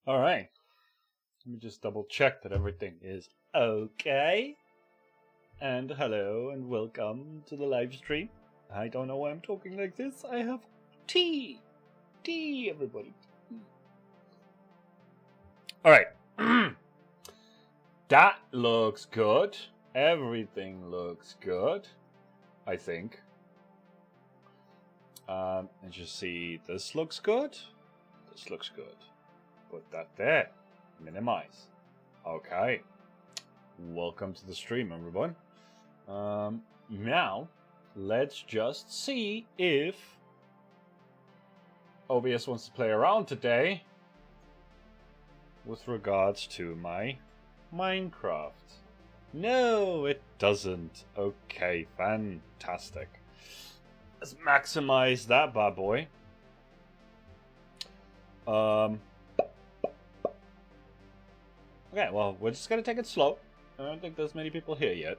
Alright. Let me just double check that everything is okay. And hello and welcome to the live stream. I don't know why I'm talking like this. I have tea. Tea, everybody. Alright. That looks good. Everything looks good. I think. And just see, this looks good. This looks good. Put that there. Minimize. Okay. Welcome to the stream, everyone. Now, let's just see if OBS wants to play around today with regards to my Minecraft. No, it doesn't. Okay, fantastic. Let's maximize that bad boy. Okay, well, we're just gonna take it slow. I don't think there's many people here yet.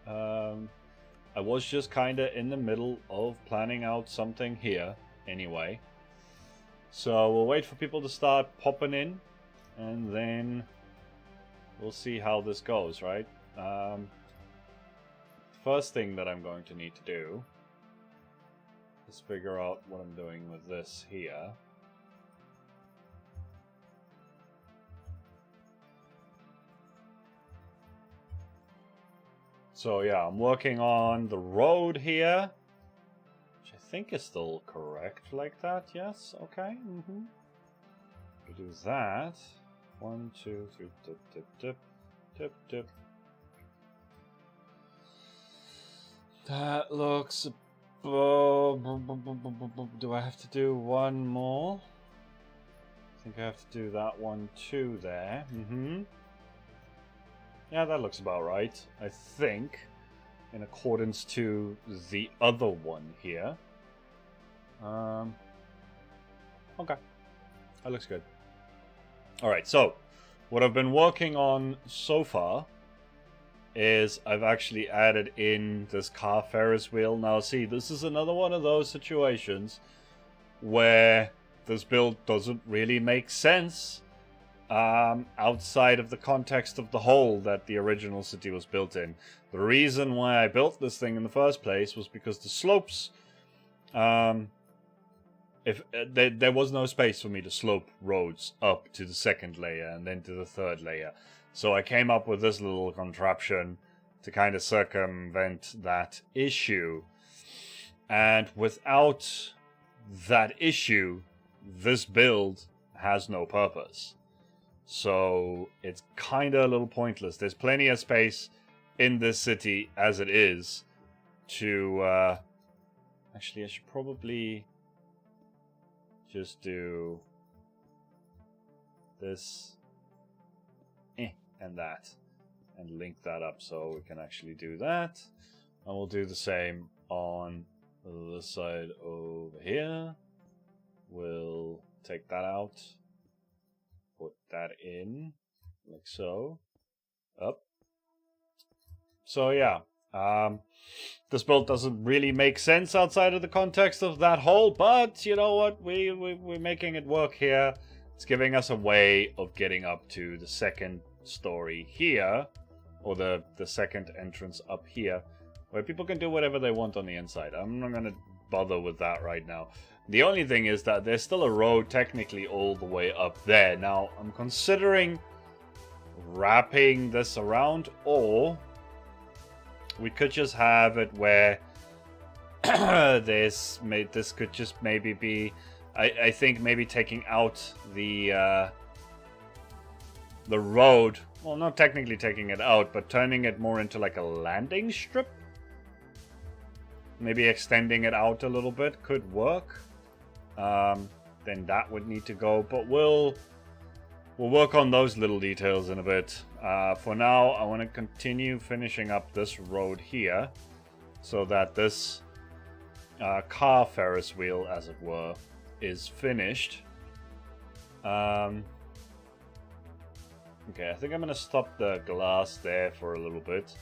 I was just kinda in the middle of planning out something here, anyway. So we'll wait for people to start popping in, and then we'll see how this goes, right? First thing that I'm going to need to do is figure out what I'm doing with this here. So yeah, I'm working on the road here, which I think is still correct like that. Yes, okay. We do that. 1, 2, 3, tip, tip, tip, tip, tip. That looks. Do I have to do one more? I think I have to do that one too there. Yeah, that looks about right, I think, in accordance to the other one here. Okay, that looks good. Alright, so, what I've been working on so far is I've actually added in this car ferris wheel. Now see, this is another one of those situations where this build doesn't really make sense outside of the context of the hole that the original city was built in. The reason why I built this thing in the first place was because the slopes, there was no space for me to slope roads up to the second layer and then to the third layer. So I came up with this little contraption to kind of circumvent that issue. And without that issue, this build has no purpose. So it's kind of a little pointless. There's plenty of space in this city as it is to... Actually, I should probably just do this and that and link that up so we can actually do that. And we'll do the same on this side over here. We'll take that out. Put that in, like so. Up. So yeah, this build doesn't really make sense outside of the context of that hole, but you know what? We're making it work here. It's giving us a way of getting up to the second story here, or the second entrance up here, where people can do whatever they want on the inside. I'm not going to bother with that right now. The only thing is that there's still a road technically all the way up there. Now, I'm considering wrapping this around, or we could just have it where this could just maybe be, I think maybe taking out the road, well, not technically taking it out, but turning it more into like a landing strip. Maybe extending it out a little bit could work. Then that would need to go, but we'll work on those little details in a bit. For now, I want to continue finishing up this road here, so that this car Ferris wheel, as it were, is finished. Okay, I think I'm going to stop the glass there for a little bit.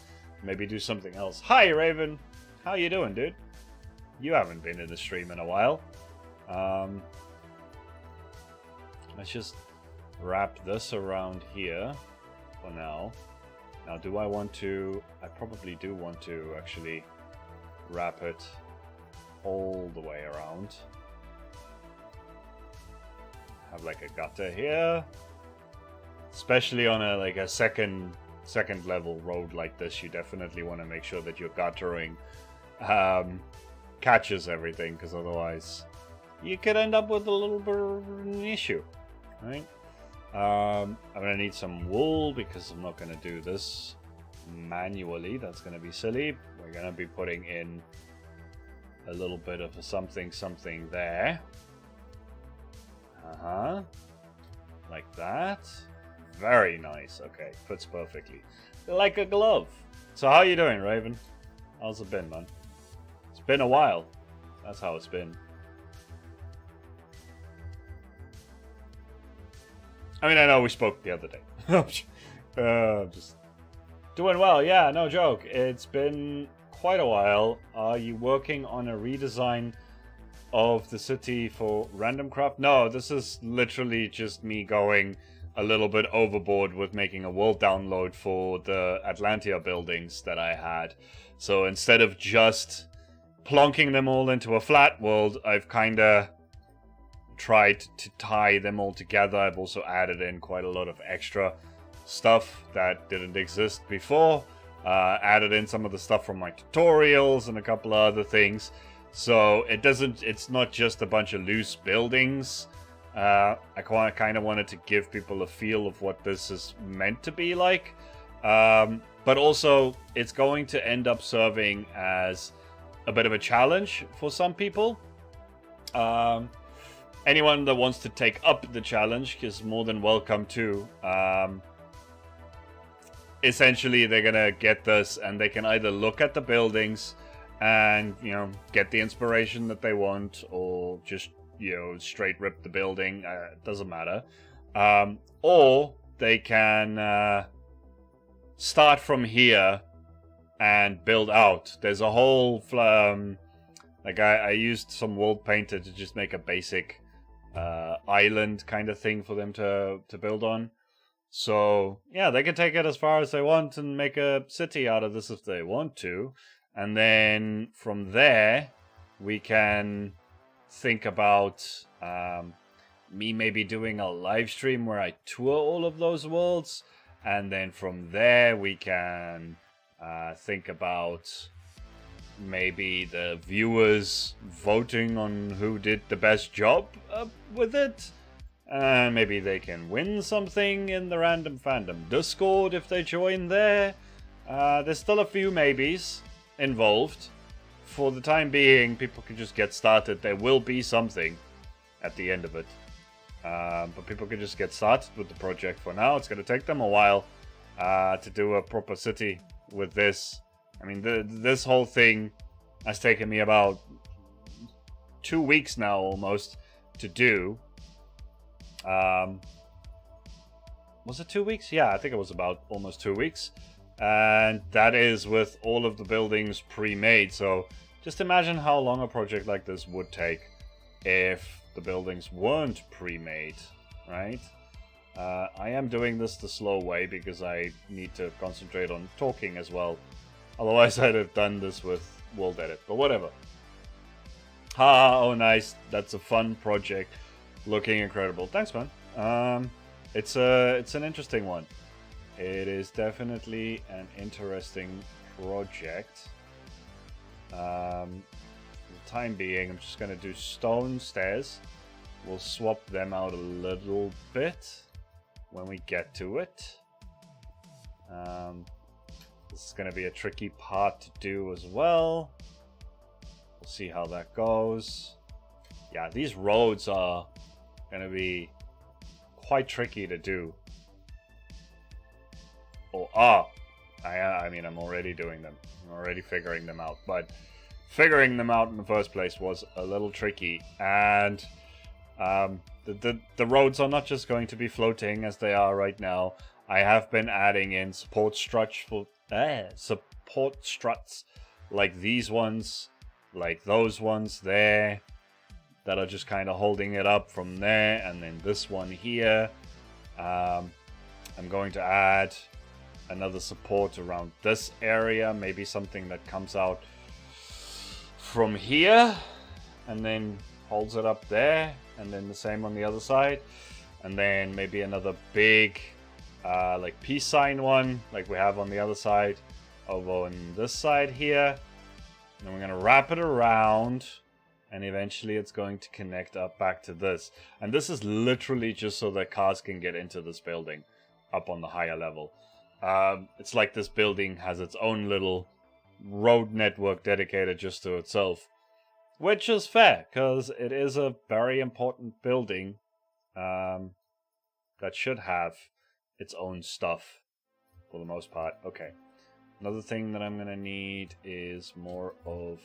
Maybe do something else. Hi, Raven! How you doing, dude? You haven't been in the stream in a while. Let's just wrap this around here for now. Now, do I want to... I probably do want to actually wrap it all the way around. Have like a gutter here. Especially on a like a second level road like this, you definitely want to make sure that your guttering catches everything, because otherwise you could end up with a little bit of an issue, right? I'm gonna need some wool because I'm not gonna do this manually. That's gonna be silly. We're gonna be putting in a little bit of a something there. Like that. Very nice. Okay, fits perfectly. Like a glove. So how you doing, Raven? How's it been, man? It's been a while. That's how it's been. I mean, I know we spoke the other day. Just doing well. Yeah, no joke. It's been quite a while. Are you working on a redesign of the city for Random Craft? No, this is literally just me going a little bit overboard with making a world download for the Atlantia buildings that I had. So instead of just plonking them all into a flat world, I've kind of tried to tie them all together. I've also added in quite a lot of extra stuff that didn't exist before. Added in some of the stuff from my tutorials and a couple of other things. So it's not just a bunch of loose buildings. I kind of wanted to give people a feel of what this is meant to be like. But also, it's going to end up serving as a bit of a challenge for some people. Anyone that wants to take up the challenge is more than welcome to. Essentially, they're going to get this and they can either look at the buildings and, you know, get the inspiration that they want, or just, you know, straight rip the building. It doesn't matter. Or they can start from here and build out. There's a whole... like, I used some world painter to just make a basic island kind of thing for them to build on. So, yeah, they can take it as far as they want and make a city out of this if they want to. And then from there, we can think about me maybe doing a live stream where I tour all of those worlds. And then from there, we can think about maybe the viewers voting on who did the best job with it. And maybe they can win something in the Random Fandom Discord if they join there. There's still a few maybes involved. For the time being, people can just get started. There will be something at the end of it. But people can just get started with the project for now. It's going to take them a while to do a proper city with this. I mean, this whole thing has taken me about 2 weeks now almost to do. Was it 2 weeks? Yeah, I think it was about almost 2 weeks. And that is with all of the buildings pre-made. So just imagine how long a project like this would take if the buildings weren't pre-made, right? I am doing this the slow way because I need to concentrate on talking as well. Otherwise, I'd have done this with World Edit, but whatever. Oh, nice. That's a fun project. Looking incredible. Thanks, man. It's an interesting one. It is definitely an interesting project. For the time being, I'm just going to do stone stairs. We'll swap them out a little bit when we get to it. This is going to be a tricky part to do as well. We'll see how that goes. Yeah, these roads are going to be quite tricky to do. I mean, I'm already doing them. I'm already figuring them out. But figuring them out in the first place was a little tricky. And the roads are not just going to be floating as they are right now. I have been adding in support struts like these ones, like those ones there, that are just kind of holding it up from there, and then this one here. I'm going to add another support around this area, maybe something that comes out from here and then holds it up there, and then the same on the other side, and then maybe another big like peace sign one like we have on the other side over on this side here. And then we're going to wrap it around, and eventually it's going to connect up back to this. And this is literally just so that cars can get into this building up on the higher level. It's like this building has its own little road network dedicated just to itself, which is fair because it is a very important building that should have its own stuff for the most part. Okay. Another thing that I'm going to need is more of...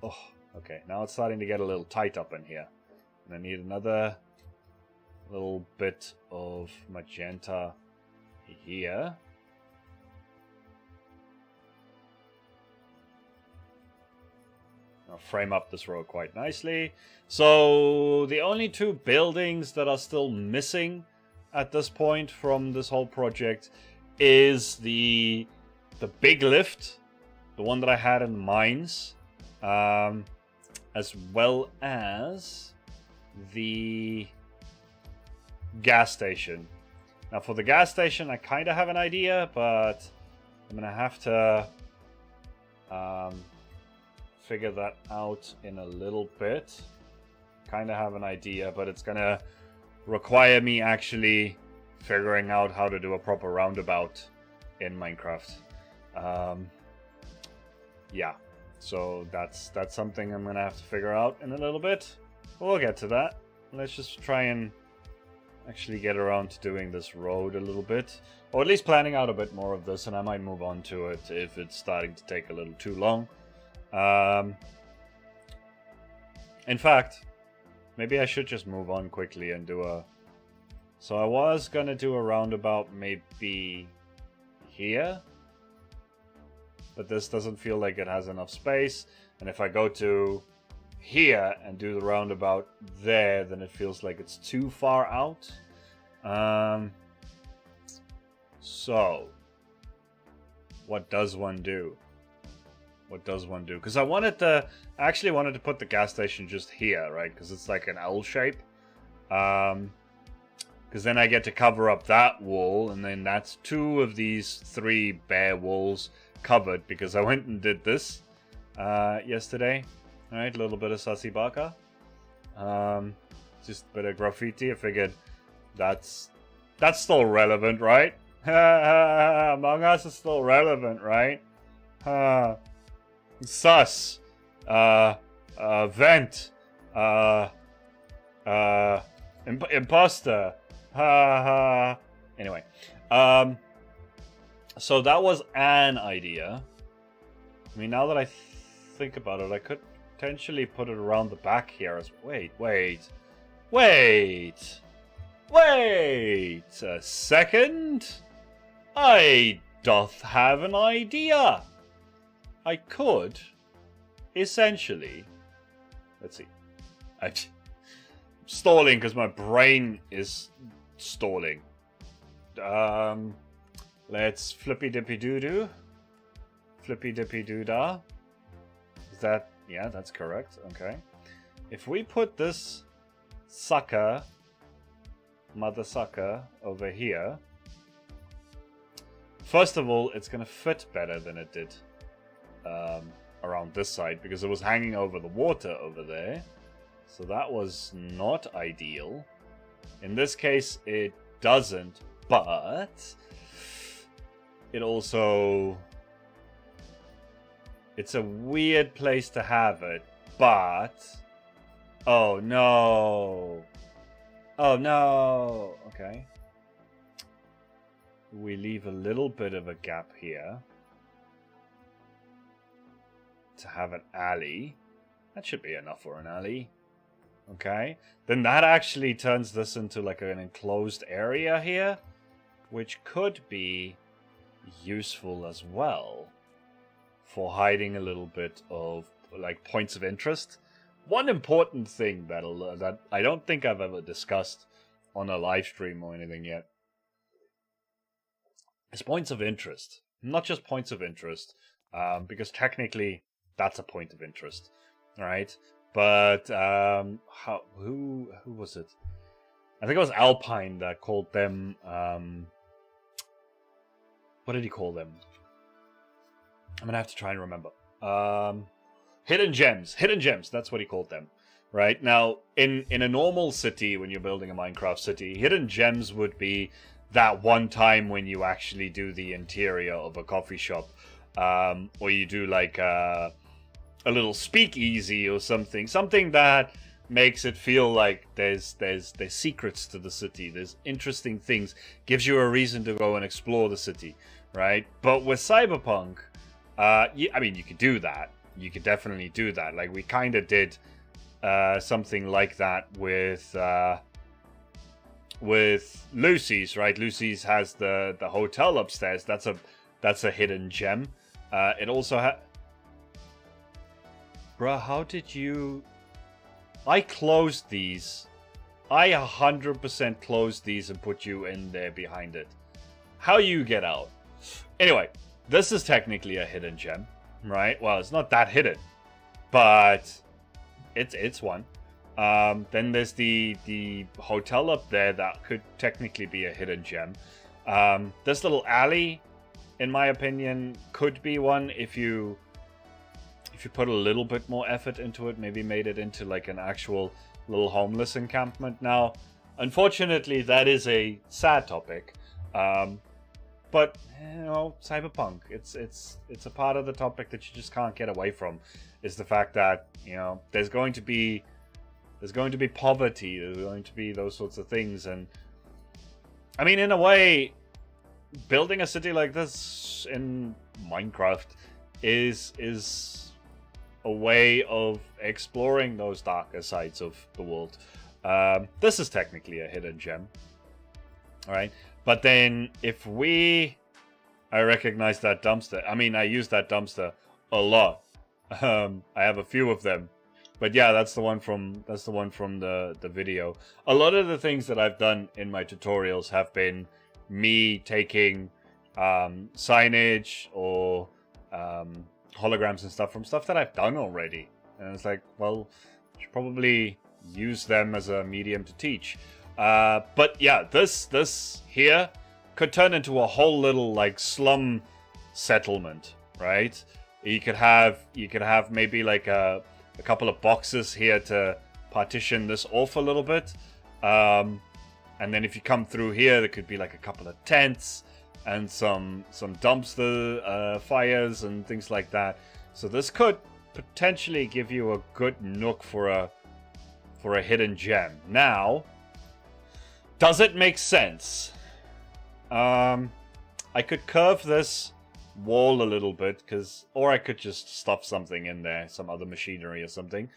Oh, okay. Now it's starting to get a little tight up in here. And I need another little bit of magenta here. I'll frame up this row quite nicely. So the only two buildings that are still missing at this point from this whole project is the big lift, the one that I had in the mines, as well as the gas station. Now for the gas station, I kind of have an idea, but I'm going to have to figure that out in a little bit. Kind of have an idea, but it's going to require me actually figuring out how to do a proper roundabout in Minecraft. Yeah, so that's something I'm gonna have to figure out in a little bit. We'll get to that. Let's just try and actually get around to doing this road a little bit, or at least planning out a bit more of this, and I might move on to it if it's starting to take a little too long. In fact, maybe I should just move on quickly and do a... So I was gonna do a roundabout maybe here, but this doesn't feel like it has enough space, and if I go to here and do the roundabout there, then it feels like it's too far out. So what does one do? What does one do? Because I actually wanted to put the gas station just here, right? Because it's like an L shape. Because then I get to cover up that wall, and then that's two of these three bare walls covered, because I went and did this yesterday. Alright, a little bit of Sassy Baka. Just a bit of graffiti. I figured that's still relevant, right? Among Us is still relevant, right? Sus. Vent. Imposter. Anyway. So that was an idea. I mean, now that I think about it, I could potentially put it around the back here as... Wait a second. I doth have an idea. I could essentially... Let's see. I'm stalling because my brain is stalling. Let's flippy dippy doo doo. Flippy dippy doo dah. Is that... Yeah, that's correct. Okay. If we put this sucker, mother sucker, over here, first of all, it's going to fit better than it did around this side, because it was hanging over the water over there. So that was not ideal. In this case, it doesn't, but it also... It's a weird place to have it, but... Oh, no. Oh, no. Okay. We leave a little bit of a gap here to have an alley. That should be enough for an alley. Okay. Then that actually turns this into like an enclosed area here, which could be useful as well for hiding a little bit of like points of interest. One important thing that I don't think I've ever discussed on a live stream or anything yet. It's points of interest, not just points of interest, because technically that's a point of interest, right? But who was it? I think it was Alpine that called them. What did he call them? I'm gonna have to try and remember. Hidden gems. Hidden gems. That's what he called them. Right now, in a normal city, when you're building a Minecraft city, hidden gems would be that one time when you actually do the interior of a coffee shop, or you do like a little speakeasy or something that makes it feel like there's secrets to the city, there's interesting things, gives you a reason to go and explore the city, right? But with Cyberpunk, I mean, you could do that. You could definitely do that. Like, we kind of did something like that with Lucy's, right? Lucy's has the hotel upstairs. That's a hidden gem. It also bruh, how did you... I closed these. I 100% closed these and put you in there behind it. How you get out? Anyway, this is technically a hidden gem, right? Well, it's not that hidden, but it's one. Then there's the hotel up there that could technically be a hidden gem. This little alley, in my opinion, could be one if you put a little bit more effort into it, maybe made it into like an actual little homeless encampment. Now, unfortunately, that is a sad topic. But you know, Cyberpunk, it's a part of the topic that you just can't get away from. Is the fact that, you know, there's going to be poverty, there's going to be those sorts of things, and I mean, in a way, building a city like this in Minecraft is a way of exploring those darker sides of the world. This is technically a hidden gem, all right? But then if I recognize that dumpster. I mean, I use that dumpster a lot. I have a few of them. But yeah, that's the one from the video. A lot of the things that I've done in my tutorials have been me taking signage or holograms and stuff from stuff that I've done already. And it's like, well, I should probably use them as a medium to teach. But yeah, this here could turn into a whole little like slum settlement, right? You could have maybe like a couple of boxes here to partition this off a little bit. And then if you come through here, there could be like a couple of tents and some dumpster fires and things like that. So this could potentially give you a good nook for a hidden gem. Now, does it make sense? I could curve this wall a little bit, or I could just stuff something in there, some other machinery or something.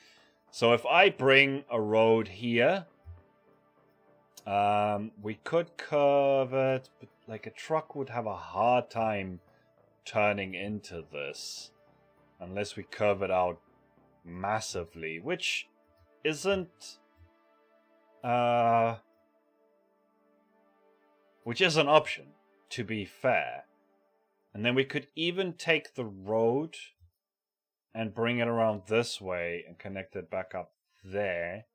So if I bring a road here, we could curve it, but like a truck would have a hard time turning into this unless we curve it out massively, which isn't an option, to be fair. And then we could even take the road and bring it around this way and connect it back up there.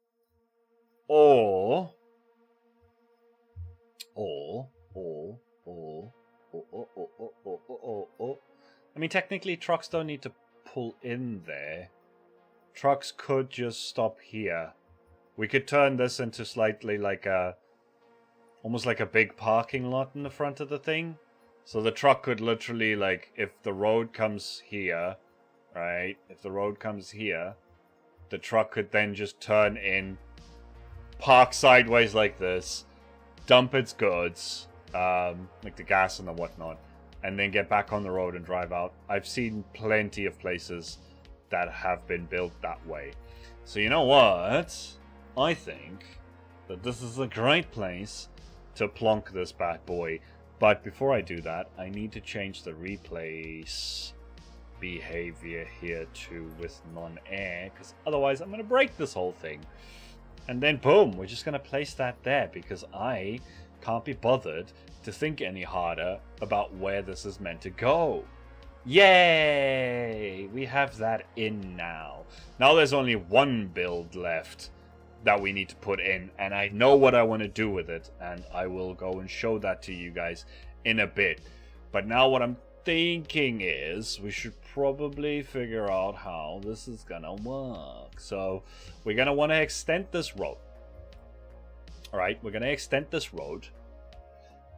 Or I mean, technically trucks don't need to pull in there. Trucks could just stop here. We could turn this into slightly like almost like a big parking lot in the front of the thing. So the truck could literally, like, if the road comes here, right? If the road comes here, the truck could then just turn in, park sideways like this, dump its goods, like the gas and the whatnot, and then get back on the road and drive out. I've seen plenty of places that have been built that way. So you know what? I think that this is a great place to plonk this bad boy. But before I do that, I need to change the replace behavior here to with non-air, because otherwise I'm going to break this whole thing. And then boom, we're just going to place that there because I can't be bothered to think any harder about where this is meant to go. Yay! We have that in now. Now there's only one build left that we need to put in, and I know what I want to do with it, and I will go and show that to you guys in a bit. But now what I'm thinking is we should probably figure out how this is gonna work. So we're gonna want to extend this road. Alright, we're gonna extend this road.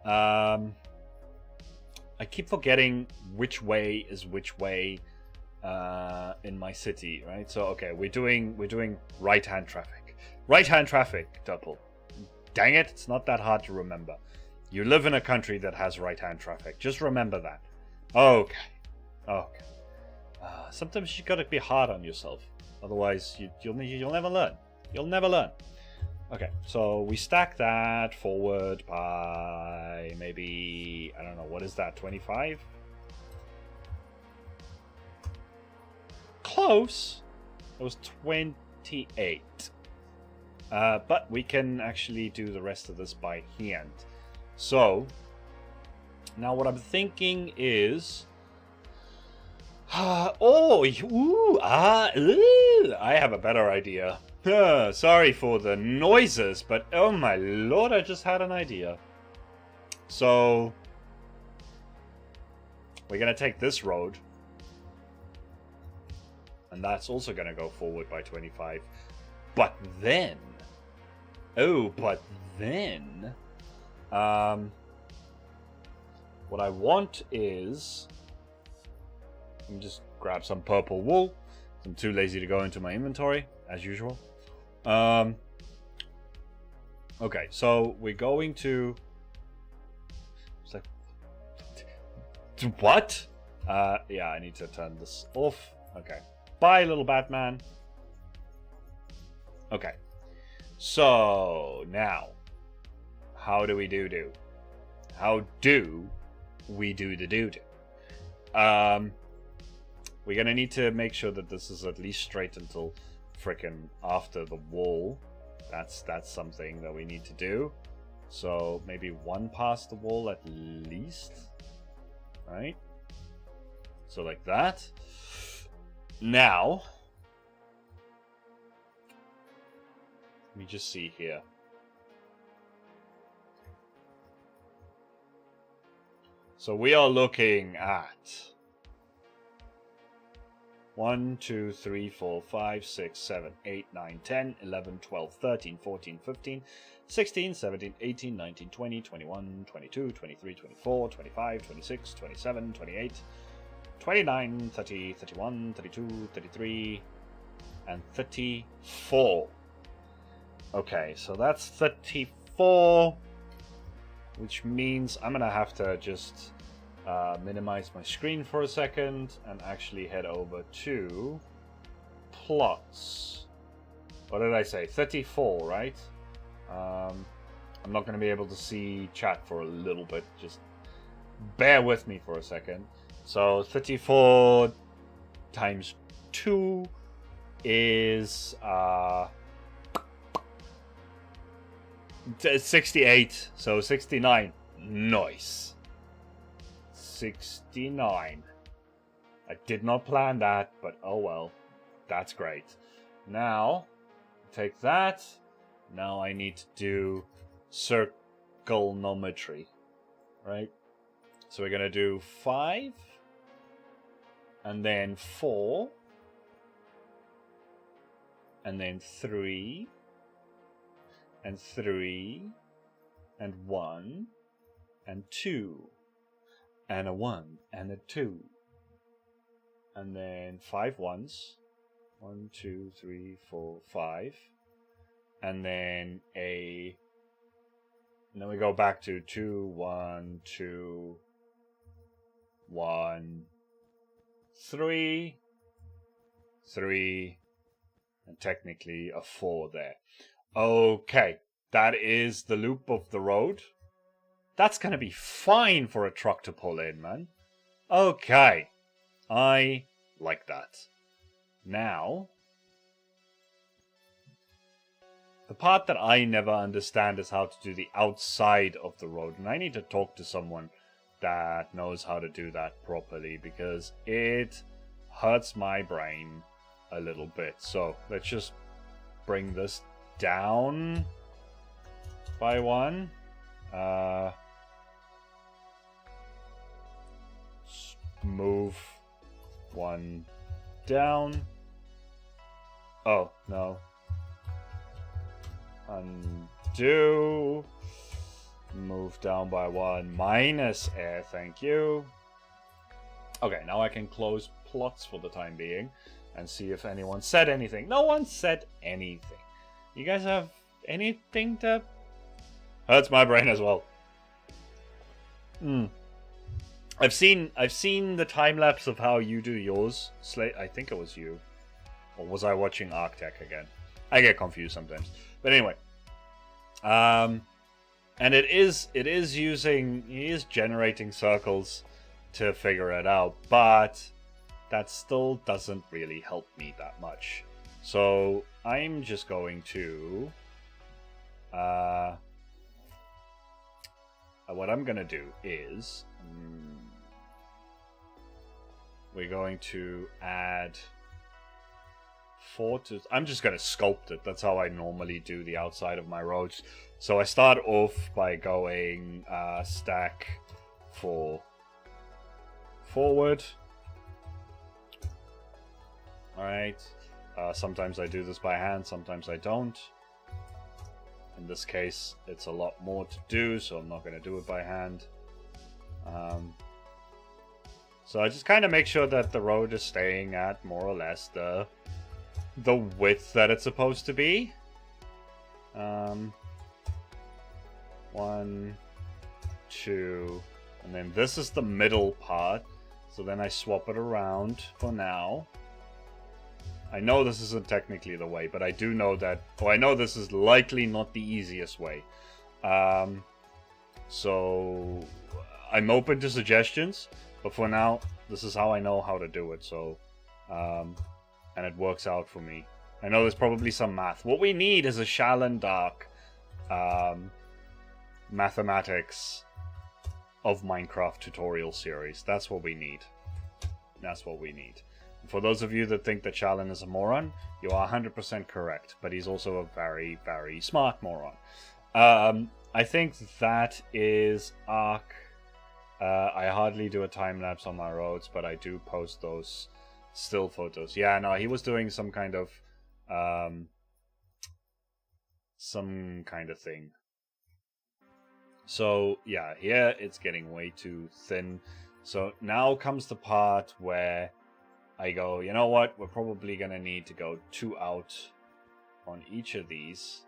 I keep forgetting which way is which way in my city, right? So okay, we're doing right-hand traffic. Right-hand traffic, Derpol. Dang it, it's not that hard to remember. You live in a country that has right-hand traffic. Just remember that. Okay. Okay. Sometimes you gotta be hard on yourself. Otherwise, you'll never learn. You'll never learn. Okay, so we stack that forward by maybe, I don't know, what is that, 25? Close. It was 28. But we can actually do the rest of this by hand. So, now what I'm thinking is... I have a better idea. Sorry for the noises, but oh my lord, I just had an idea. So, we're going to take this road. And that's also going to go forward by 25. But then... what I want is... Let me just grab some purple wool. I'm too lazy to go into my inventory, as usual. Okay, so we're going to... It's like... What? Yeah, I need to turn this off. Okay. Bye, little Batman. Okay. So, now. How do we do? How do we do the do-do? We're gonna need to make sure that this is at least straight until frickin' after the wall. That's something that we need to do. So maybe one past the wall at least. Right? So like that. Now, let me just see here. So we are looking at 1, 2, 3, 4, 5, 6, 7, 8, 9, 10, 11, 12, 13, 14, 15, 16, 17, 18, 19, 20, 21, 22, 23, 24, 25, 26, 27, 28, 29, 30, 31, 32, 33, and 34. Okay, so that's 34, which means I'm gonna have to just minimize my screen for a second and actually head over to plots. What did I say? 34, right? I'm not going to be able to see chat for a little bit. Just bear with me for a second. So 34 times 2 is 68. So 69. Nice. 69. I did not plan that, but oh well. That's great. Now, take that. Now I need to do circleometry. Right? So we're going to do 5. And then 4. And then 3. And 3. And 1. And 2. And a 1, and a 2. And then 5 ones. 1, 2, 3, 4, 5. And then a... And then we go back to 2, 1, 2, 1, 3, 3, and technically a 4 there. Okay, that is the loop of the road. That's going to be fine for a truck to pull in, man. Okay. I like that. Now, The part that I never understand is how to do the outside of the road, and I need to talk to someone that knows how to do that properly, because it hurts my brain a little bit. So let's just bring this down by one. Move one down. Oh, no. Undo. Move down by one. Minus air, thank you. Okay, now I can close plots for the time being and see if anyone said anything. No one said anything. You guys have anything to... Hurts my brain as well. I've seen the time lapse of how you do yours. I think it was you. Or was I watching Arctech again? I get confused sometimes. But anyway. And he is generating circles to figure it out, but that still doesn't really help me that much. So I'm just going to what I'm gonna do is we're going to add 4 to... I'm just going to sculpt it. That's how I normally do the outside of my roads. So I start off by going stack 4 forward. Alright. Sometimes I do this by hand, sometimes I don't. In this case, it's a lot more to do, so I'm not going to do it by hand. So I just kind of make sure that the road is staying at more or less the width that it's supposed to be. 1, 2, and then this is the middle part. So then I swap it around for now. I know this isn't technically the way, but I do know that... Oh, I know this is likely not the easiest way. So I'm open to suggestions, but for now, this is how I know how to do it. So, and it works out for me. I know there's probably some math. What we need is a Shallan Dark mathematics of Minecraft tutorial series. That's what we need. That's what we need. For those of you that think that Shallan is a moron, you are 100% correct, but he's also a very, very smart moron. I think that is Arc. I hardly do a time-lapse on my roads, but I do post those still photos. Yeah, no, he was doing some kind of thing. So, yeah, here it's getting way too thin. So now comes the part where I go, you know what, we're probably going to need to go 2 out on each of these.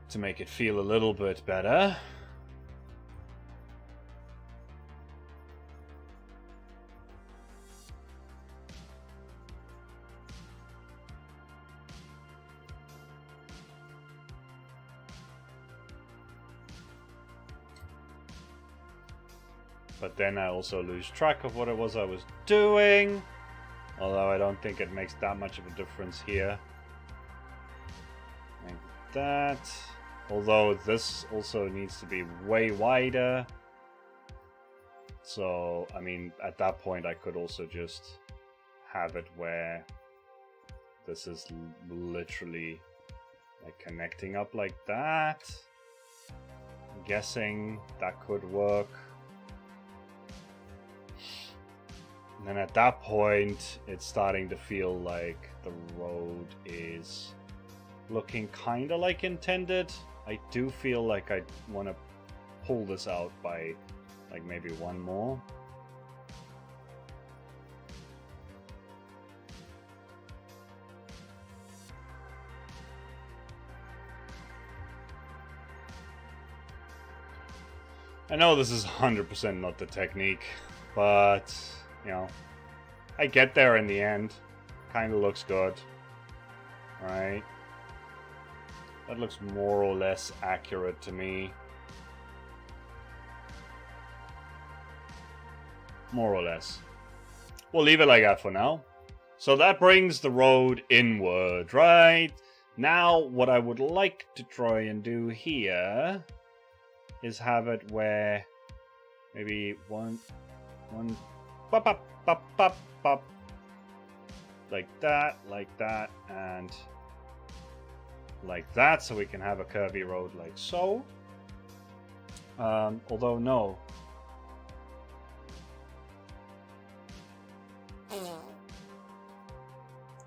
To make it feel a little bit better. But then I also lose track of what it was I was doing. Although I don't think it makes that much of a difference here. Like that. Although this also needs to be way wider. So, I mean, at that point I could also just have it where this is literally like connecting up like that. I'm guessing that could work. And then at that point, it's starting to feel like the road is looking kind of like intended. I do feel like I want to pull this out by like maybe 1 more. I know this is 100% not the technique, but... you know, I get there in the end. Kind of looks good. Right? That looks more or less accurate to me. More or less. We'll leave it like that for now. So that brings the road inward, right? Now, what I would like to try and do here is have it where maybe one, pop, pop, pop, pop, pop, like that, and like that, so we can have a curvy road like so. Although no.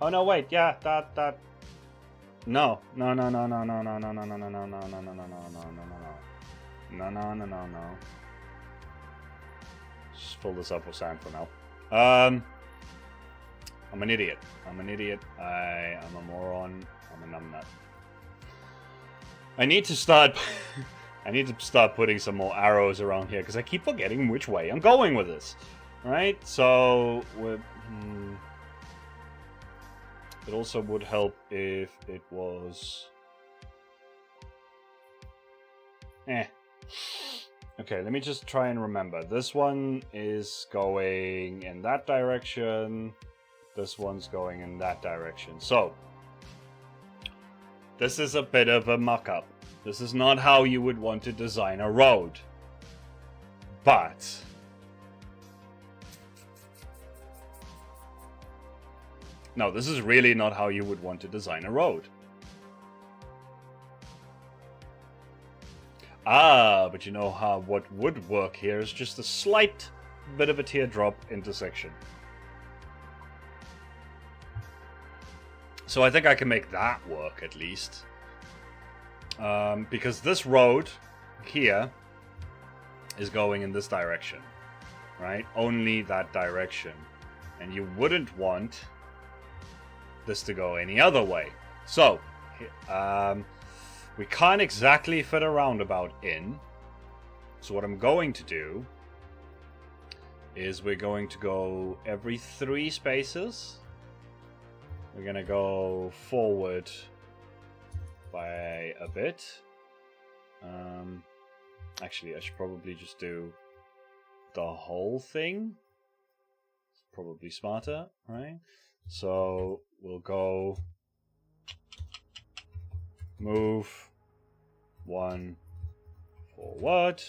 Oh no, wait, yeah, that. No. Just fill this up with sand for now. I'm an idiot. I'm a moron. I'm a numbnut. I need to start putting some more arrows around here because I keep forgetting which way I'm going with this. Right? So it also would help if it was Okay, let me just try and remember. This one is going in that direction. This one's going in that direction. So, this is a bit of a muck-up. This is not how you would want to design a road. But no, this is really not how you would want to design a road. But you know how what would work here is just a slight bit of a teardrop intersection. So I think I can make that work at least. Because this road here is going in this direction, right? Only that direction. And you wouldn't want this to go any other way. So, we can't exactly fit a roundabout in. So what I'm going to do is we're going to go every 3 spaces. We're going to go forward by a bit. Actually, I should probably just do the whole thing. It's probably smarter, right? So we'll go move 1 forward.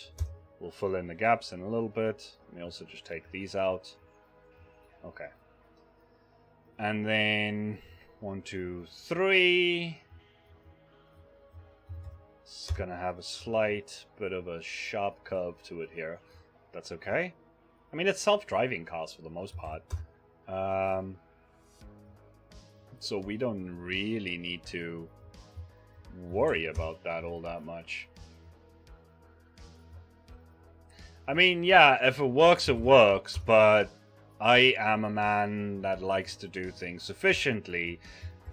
We'll fill in the gaps in a little bit. Let me also just take these out. Okay. And then 1, 2, 3. It's gonna have a slight bit of a sharp curve to it here. That's okay. I mean, it's self-driving cars for the most part. So we don't really need to worry about that all that much. I mean, yeah, if it works, but I am a man that likes to do things efficiently,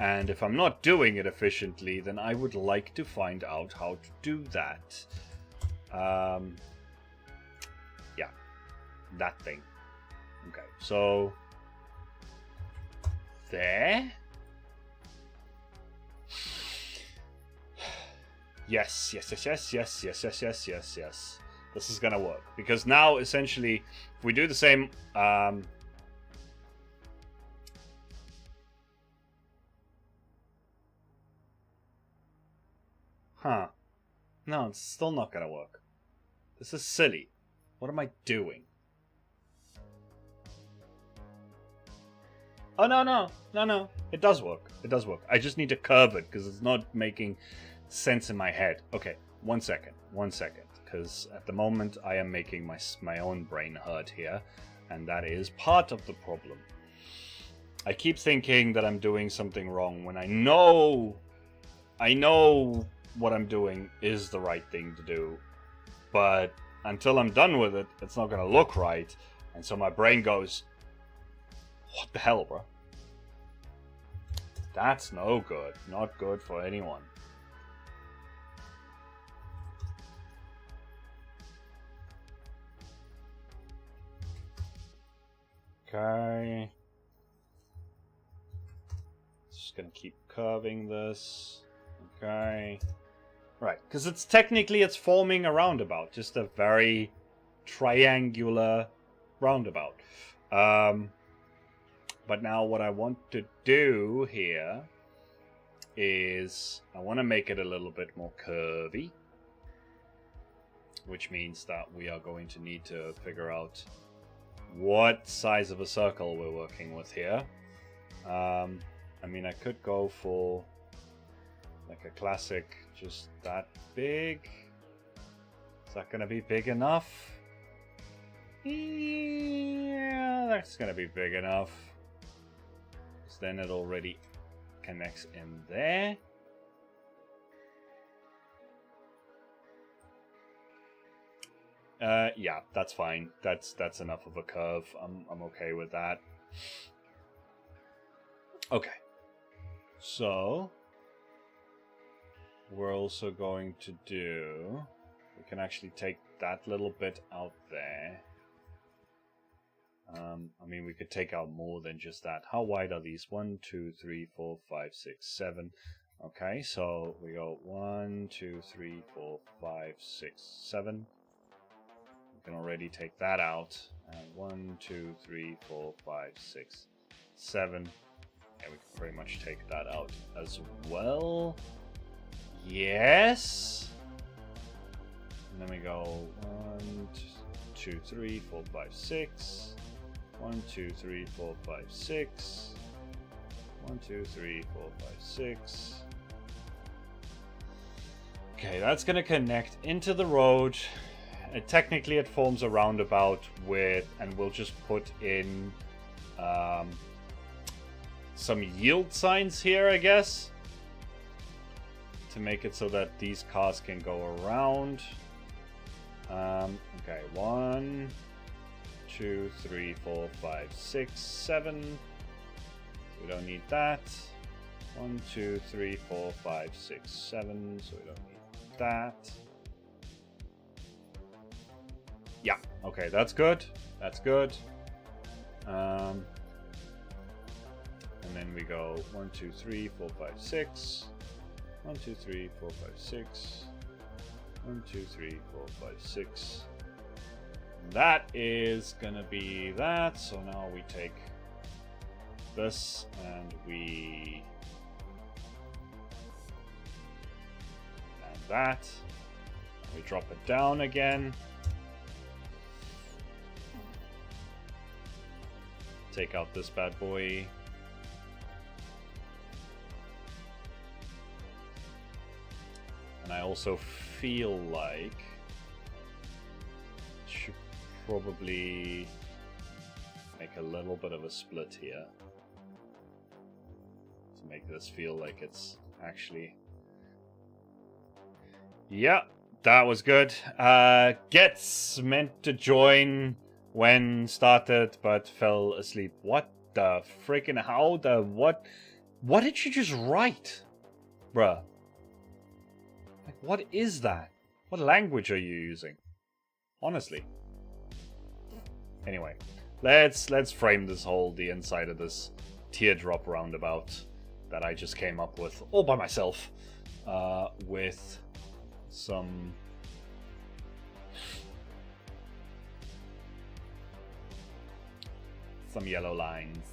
and if I'm not doing it efficiently, then I would like to find out how to do that. Yeah, that thing. Okay, so there. Yes. This is gonna work because now essentially, if we do the same, no, it's still not gonna work. This is silly. What am I doing? Oh no! It does work. I just need to curve it because it's not making sense in my head. Okay, one second. Because at the moment I am making my own brain hurt here, and that is part of the problem. I keep thinking that I'm doing something wrong when I know what I'm doing is the right thing to do, but until I'm done with it, it's not gonna look right, and so my brain goes, what the hell, bro? That's no good. Not good for anyone. Okay. Just gonna keep curving this. Okay. Right, because it's forming a roundabout, just a very triangular roundabout. But But now what I want to do here is I want to make it a little bit more curvy, which means that we are going to need to figure out what size of a circle we're working with here. I mean, I could go for like a classic, just that big. Is that going to be big enough? Yeah, that's going to be big enough. Because then it already connects in there. Yeah, that's fine. That's enough of a curve. I'm okay with that. Okay. So we're also going to do, we can actually take that little bit out there. I mean, we could take out more than just that. How wide are these? 1, 2, 3, 4, 5, 6, 7. Okay, so we go 1, 2, 3, 4, 5, 6, 7. We can already take that out. And 1, 2, 3, 4, 5, 6, 7. Yeah, we can pretty much take that out as well. Yes. And then we go 1, 2, 3, 4, 5, 6. 1, 2, 3, 4, 5, 6. 1, 2, 3, 4, 5, 6. Okay, that's gonna connect into the road. Technically, it forms a roundabout with, and we'll just put in some yield signs here, I guess, to make it so that these cars can go around. Okay, 1, 2, 3, 4, 5, 6, 7. We don't need that. 1, 2, 3, 4, 5, 6, 7. So we don't need that. Yeah, okay, that's good. That's good. And then we go 1, 2, 3, 4, 5, 6. 1, 2, 3, 4, 5, 6. 1, 2, 3, 4, 5, 6. That is gonna be that. So now we take this and we add that. We drop it down again. Take out this bad boy. And I also feel like it should probably make a little bit of a split here to make this feel like it's actually... Yeah, that was good. Gets meant to join when started but fell asleep. What the freaking how the what did you just write, bruh? Like, what is that? What language are you using? Honestly. Anyway, let's frame this the inside of this teardrop roundabout that I just came up with all by myself, with some yellow lines,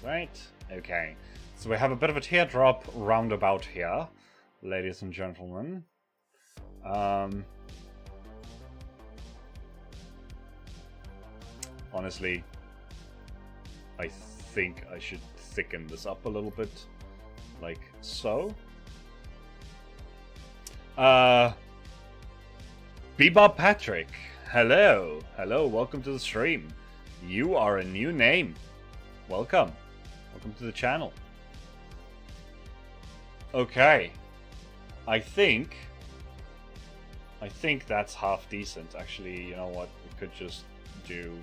right? Okay, so we have a bit of a teardrop roundabout here, ladies and gentlemen. Honestly, I think I should thicken this up a little bit, like so. Bebop Patrick, hello, welcome to the stream. You are a new name. Welcome to the channel. Okay, I think that's half decent. Actually, you know what? We could just do.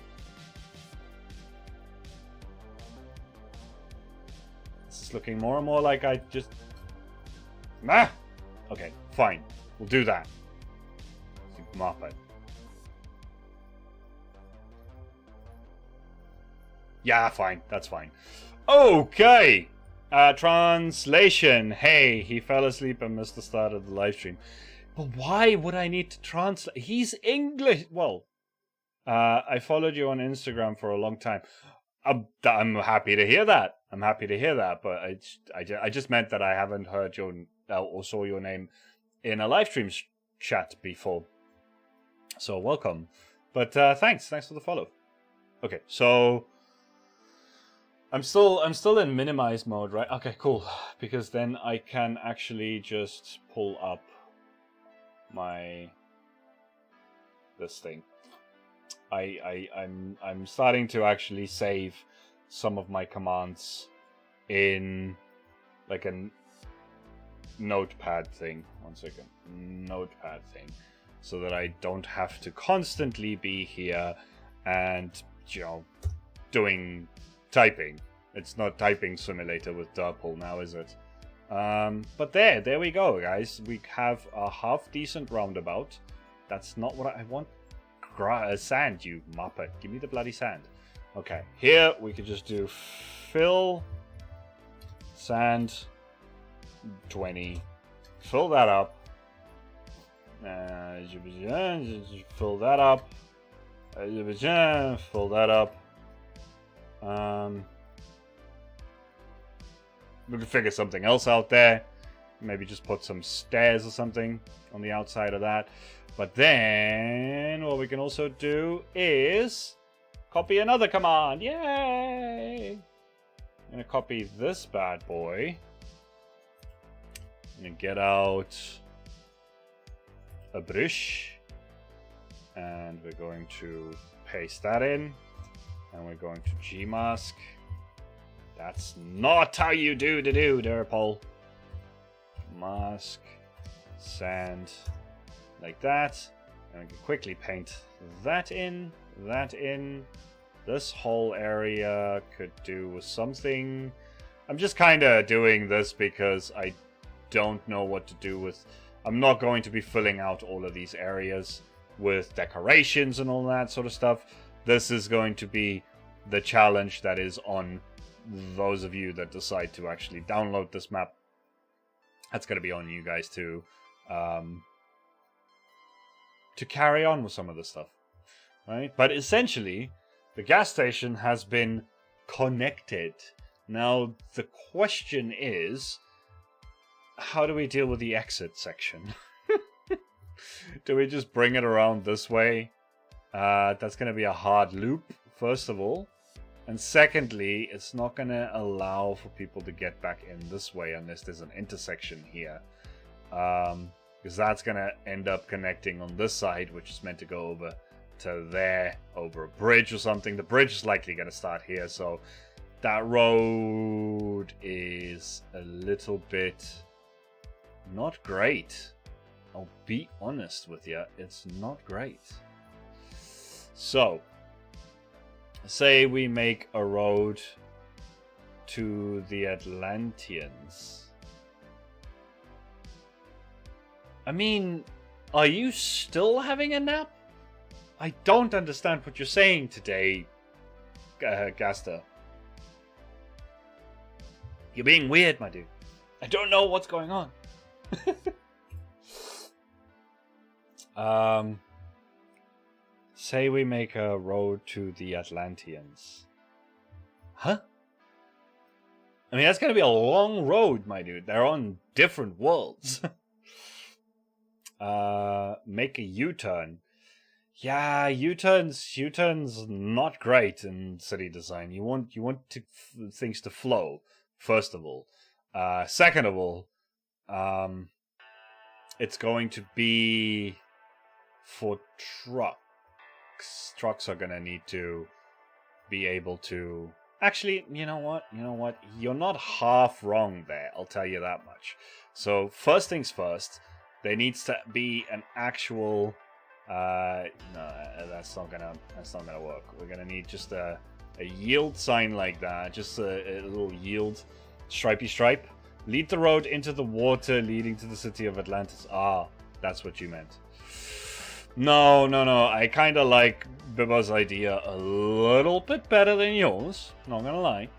This is looking more and more like I just. Nah. Okay, fine. We'll do that. Mop it. Yeah, fine. That's fine. Okay. Translation. Hey, he fell asleep and missed the start of the live stream. But why would I need to translate? He's English. Well, I followed you on Instagram for a long time. I'm happy to hear that. I'm happy to hear that, but I just meant that I haven't heard your or saw your name in a live stream chat before. So welcome. But thanks for the follow. Okay, so I'm still in minimize mode, right? Okay, cool. Because then I can actually just pull up this thing. I'm starting to actually save some of my commands in like a notepad thing. One second. Notepad thing. So that I don't have to constantly be here and, doing typing. It's not typing simulator with Derpol now, is it? But there we go, guys. We have a half decent roundabout. That's not what I want. Sand, you muppet. Give me the bloody sand. Okay, here we could just do fill sand 20. Fill that up. Fill that up. Fill that up. We could figure something else out there. Maybe just put some stairs or something on the outside of that. But then what we can also do is copy another command. Yay! I'm going to copy this bad boy. I'm going to get out a brush. And we're going to paste that in. And we're going to Gmask. That's not how you do Derpol. Mask, sand, like that. And we can quickly paint that in, This whole area could do with something. I'm just kind of doing this because I don't know what to do with. I'm not going to be filling out all of these areas with decorations and all that sort of stuff. This is going to be the challenge that is on those of you that decide to actually download this map. That's going to be on you guys to carry on with some of this stuff, right? But essentially, the gas station has been connected. Now, the question is, how do we deal with the exit section? Do we just bring it around this way? That's going to be a hard loop, first of all. And secondly, it's not going to allow for people to get back in this way unless there's an intersection here. Because that's going to end up connecting on this side, which is meant to go over to there, over a bridge or something. The bridge is likely going to start here, so that road is a little bit not great. I'll be honest with you, it's not great. So, say we make a road to the Atlanteans. I mean, are you still having a nap? I don't understand what you're saying today, Gaster. You're being weird, my dude. I don't know what's going on. Say we make a road to the Atlanteans. Huh? I mean, that's going to be a long road, my dude. They're on different worlds. Make a U-turn. Yeah, U-turns not great in city design. You want things to flow, first of all. Second of all, it's going to be for trucks. Trucks are going to need to be able to... Actually, you know what? You're not half wrong there, I'll tell you that much. So, first things first, there needs to be an actual... no, that's not gonna work. We're gonna need just a yield sign like that. Just a little yield stripey stripe. Lead the road into the water leading to the city of Atlantis. Ah, that's what you meant. No. I kind of like Bibba's idea a little bit better than yours. Not gonna lie.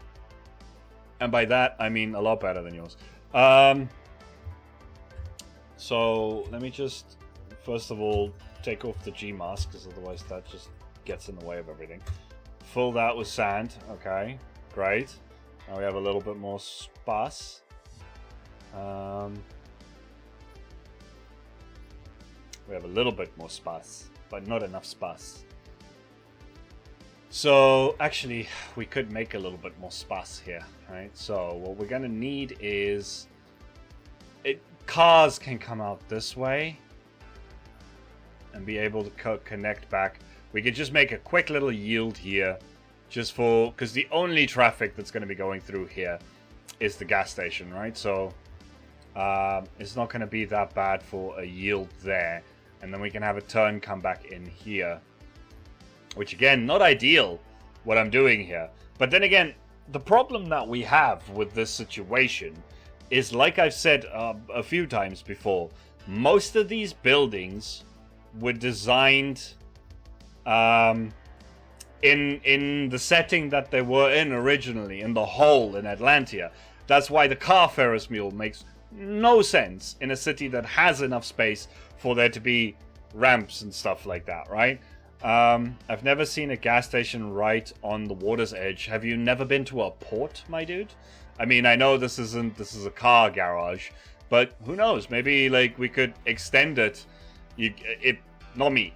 And by that, I mean a lot better than yours. So, let me just, first of all, take off the G mask, because otherwise that just gets in the way of everything. Fill that with sand. Okay, great. Now we have a little bit more space. We have a little bit more space, but not enough space. So actually, we could make a little bit more space here, right? So what we're gonna need is cars can come out this way and be able to connect back. We could just make a quick little yield here, just for because the only traffic that's going to be going through here is the gas station, right? So it's not going to be that bad for a yield there, and then we can have a turn come back in here, which again, not ideal what I'm doing here. But then again, the problem that we have with this situation is, like I've said a few times before, most of these buildings were designed in the setting that they were in originally, in the hole in Atlantia. That's why the car Ferris wheel makes no sense in a city that has enough space for there to be ramps and stuff like that, right? I've never seen a gas station right on the water's edge. Have you never been to a port, my dude? I mean, I know this is a car garage, but who knows? Maybe like we could extend it. Not me.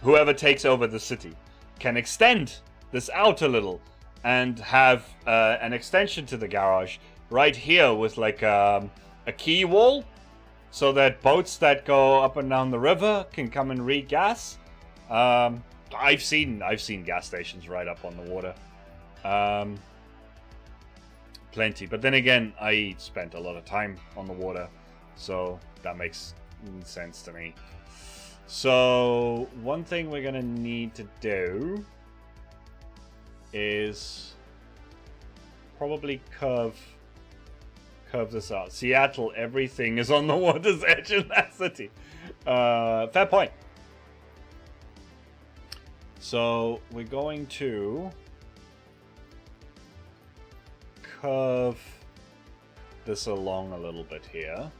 Whoever takes over the city can extend this out a little and have an extension to the garage right here with like a key wall, so that boats that go up and down the river can come and re-gas. I've seen gas stations right up on the water. Plenty, but then again, I spent a lot of time on the water, so that makes sense to me. So one thing we're gonna need to do is probably curve this out. Seattle, everything is on the water's edge in that city. Fair point. So we're going to curve this along a little bit here.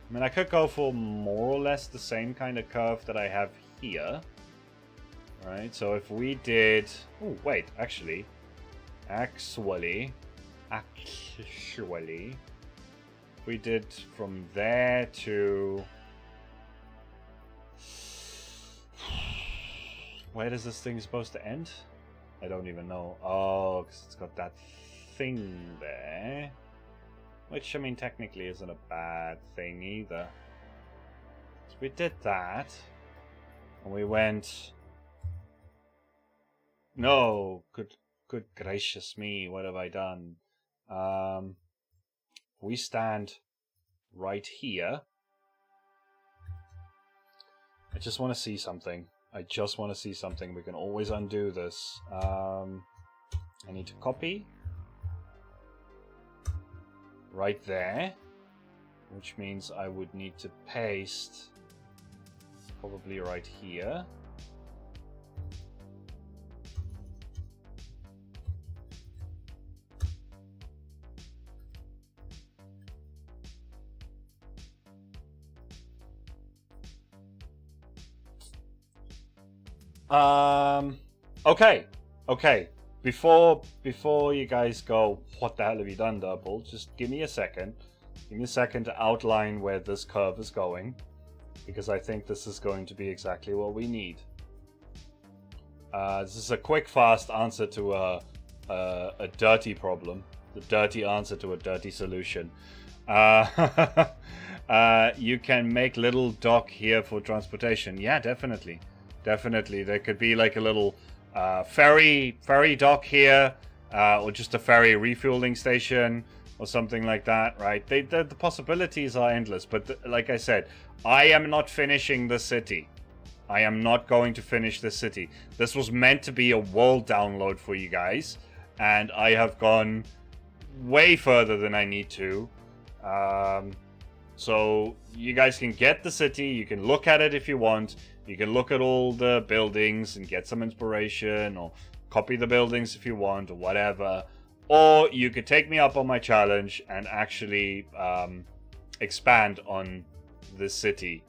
I mean, I could go for more or less the same kind of curve that I have here. Right, so if we did... Oh, wait, actually, we did from there to... Where does this thing supposed to end? I don't even know. Oh, because it's got that thing there. Which, I mean, technically isn't a bad thing either. So we did that. And we went... No, good gracious me, what have I done? We stand right here. I just want to see something. We can always undo this. I need to copy. Right there. Which means I would need to paste probably right here. Okay. Before you guys go, what the hell have you done, Derpol? Just give me a second. Give me a second to outline where this curve is going, because I think this is going to be exactly what we need. This is a quick, fast answer to a dirty problem. The dirty answer to a dirty solution. You can make little dock here for transportation. Yeah, definitely. There could be like a little ferry dock here, or just a ferry refueling station, or something like that, right? The possibilities are endless, but like I said, I am not finishing the city. I am not going to finish this city. This was meant to be a world download for you guys, and I have gone way further than I need to. So you guys can get the city, you can look at it if you want, you can look at all the buildings and get some inspiration, or copy the buildings if you want, or whatever. Or you could take me up on my challenge and actually expand on this city.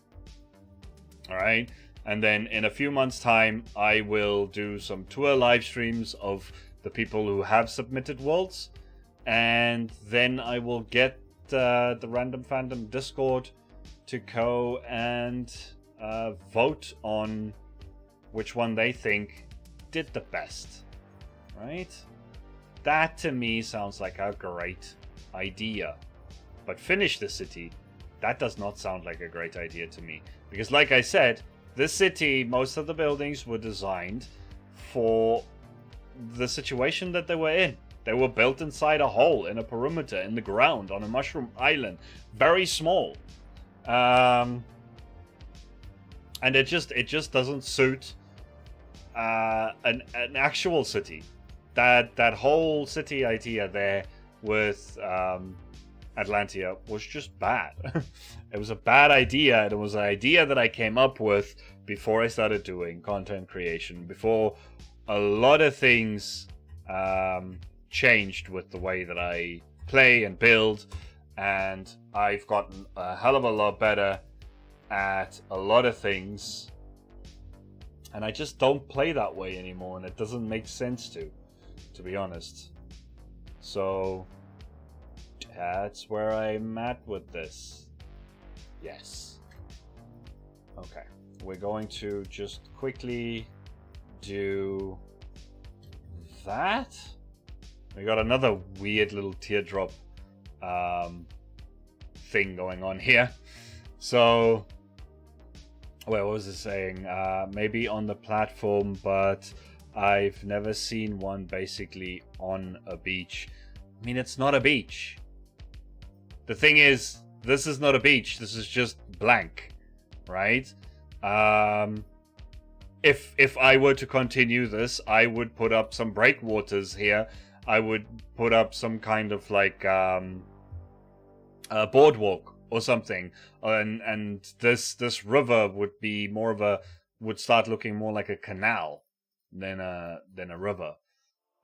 Alright? And then in a few months' time, I will do some tour live streams of the people who have submitted worlds. And then I will get the Random Fandom Discord to go and vote on which one they think did the best. Right? That to me sounds like a great idea. But finish the city, that does not sound like a great idea to me. Because like I said, this city, most of the buildings were designed for the situation that they were in. They were built inside a hole in a perimeter in the ground on a mushroom island. Very small. And it just doesn't suit an actual city. That whole city idea there with Atlantia was just bad. It was a bad idea, and it was an idea that I came up with before I started doing content creation, before a lot of things changed with the way that I play and build, and I've gotten a hell of a lot better at a lot of things, and I just don't play that way anymore, and it doesn't make sense to be honest. So that's where I'm at with this. Yes. Okay. We're going to just quickly do that. We got another weird little teardrop thing going on here. So, well, what was it saying? Maybe on the platform, but I've never seen one basically on a beach. I mean, it's not a beach. The thing is, this is not a beach. This is just blank, right? If I were to continue this, I would put up some breakwaters here. I would put up some kind of like a boardwalk or something, and this river would be more of would start looking more like a canal than a river,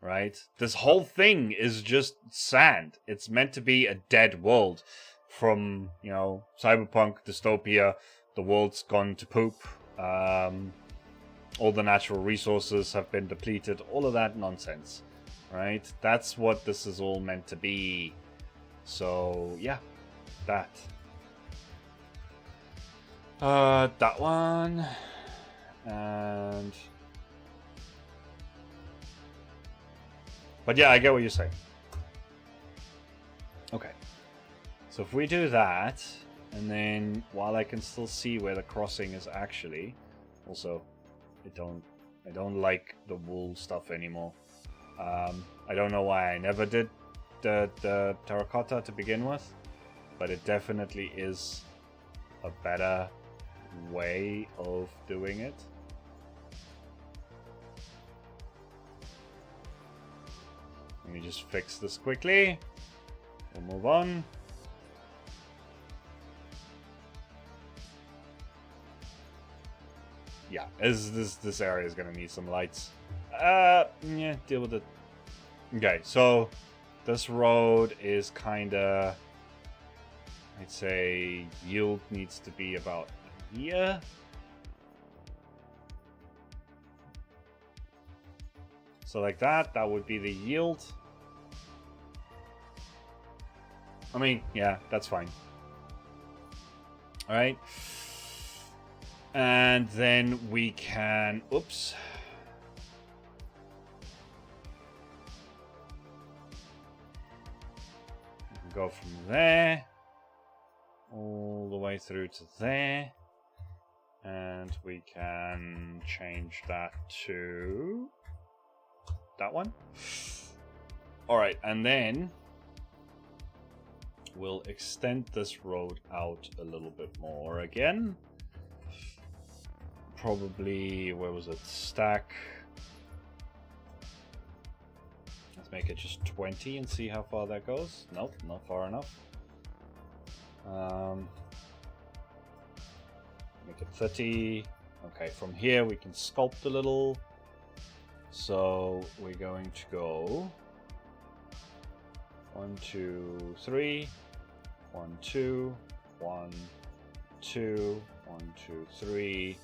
right? This whole thing is just sand. It's meant to be a dead world from, you know, cyberpunk dystopia. The world's gone to poop. All the natural resources have been depleted. All of that nonsense, right? That's what this is all meant to be. So yeah, that one, and but yeah, I get what you're saying. Okay, so if we do that, and then while I can still see where the crossing is actually, also, I don't like the wool stuff anymore. I don't know why I never did the terracotta to begin with, but it definitely is a better way of doing it. Let me just fix this quickly. We'll move on. Yeah, this area is gonna need some lights. Yeah, deal with it. Okay, so this road is kinda, I'd say yield needs to be about here. So like that would be the yield. I mean, yeah, that's fine. All right. And then we can, oops. We can go from there all the way through to there. And we can change that to that one. All right, and then we'll extend this road out a little bit more again. Probably, where was it? Stack. Let's make it just 20 and see how far that goes. Nope, not far enough. Make it 30. Okay, from here we can sculpt a little. So we're going to go 1, 2, 3. 1, 2, 1, 2, 1, 2, 3.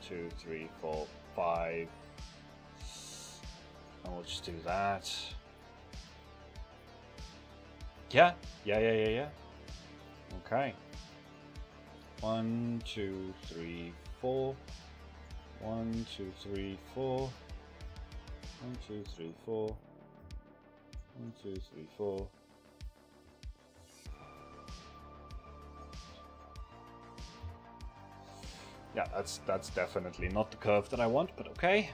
2, 3, 4, 5. And we'll just do that. Yeah. Okay. 1, 2, 3, 4. 1, 2, 3, 4. 1, 2, 3, 4. 1, 2, 3, 4. Yeah, that's definitely not the curve that I want, but okay.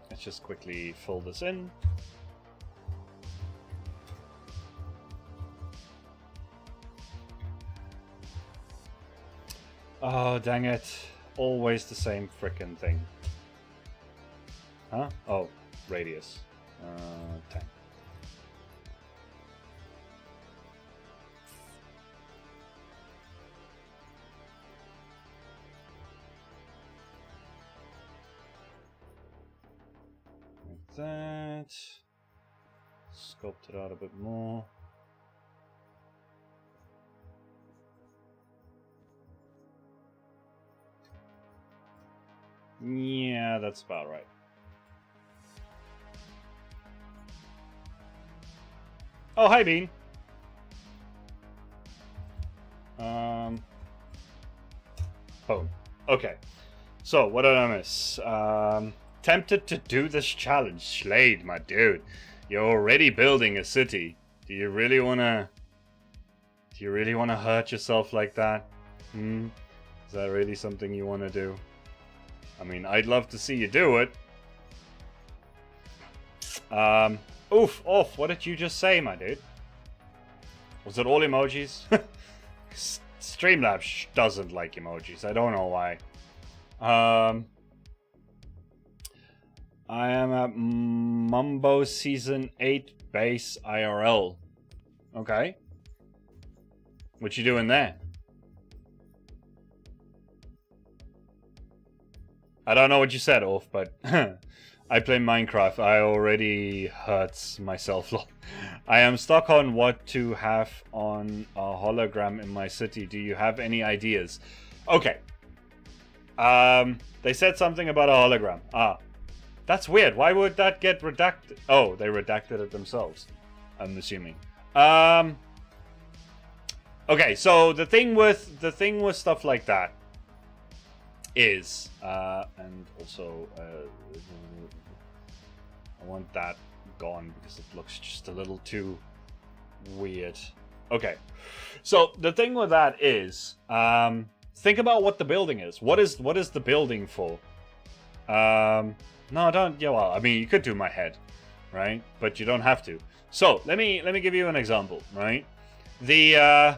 Let's just quickly fill this in. Oh, dang it. Always the same frickin' thing. Huh? Oh, radius. 10. Like that. Sculpt it out a bit more. Yeah, that's about right. Oh, hi, Bean. Boom. Okay. So, what did I miss? Tempted to do this challenge. Slade, my dude. You're already building a city. Do you really wanna hurt yourself like that? Is that really something you wanna do? I mean, I'd love to see you do it. Oof, off. What did you just say, my dude? Was it all emojis? Streamlabs doesn't like emojis. I don't know why. I am at Mumbo Season 8 base IRL. Okay. What you doing there? I don't know what you said, Orf, but I play Minecraft. I already hurt myself. I am stuck on what to have on a hologram in my city. Do you have any ideas? Okay. They said something about a hologram. That's weird. Why would that get redacted? Oh, they redacted it themselves, I'm assuming. Okay, so the thing with stuff like that is, and also, I want that gone because it looks just a little too weird. Okay, so the thing with that is, think about what the building is. What is the building for? No, don't. Yeah, well, I mean, you could do my head, right? But you don't have to. So let me give you an example, right? My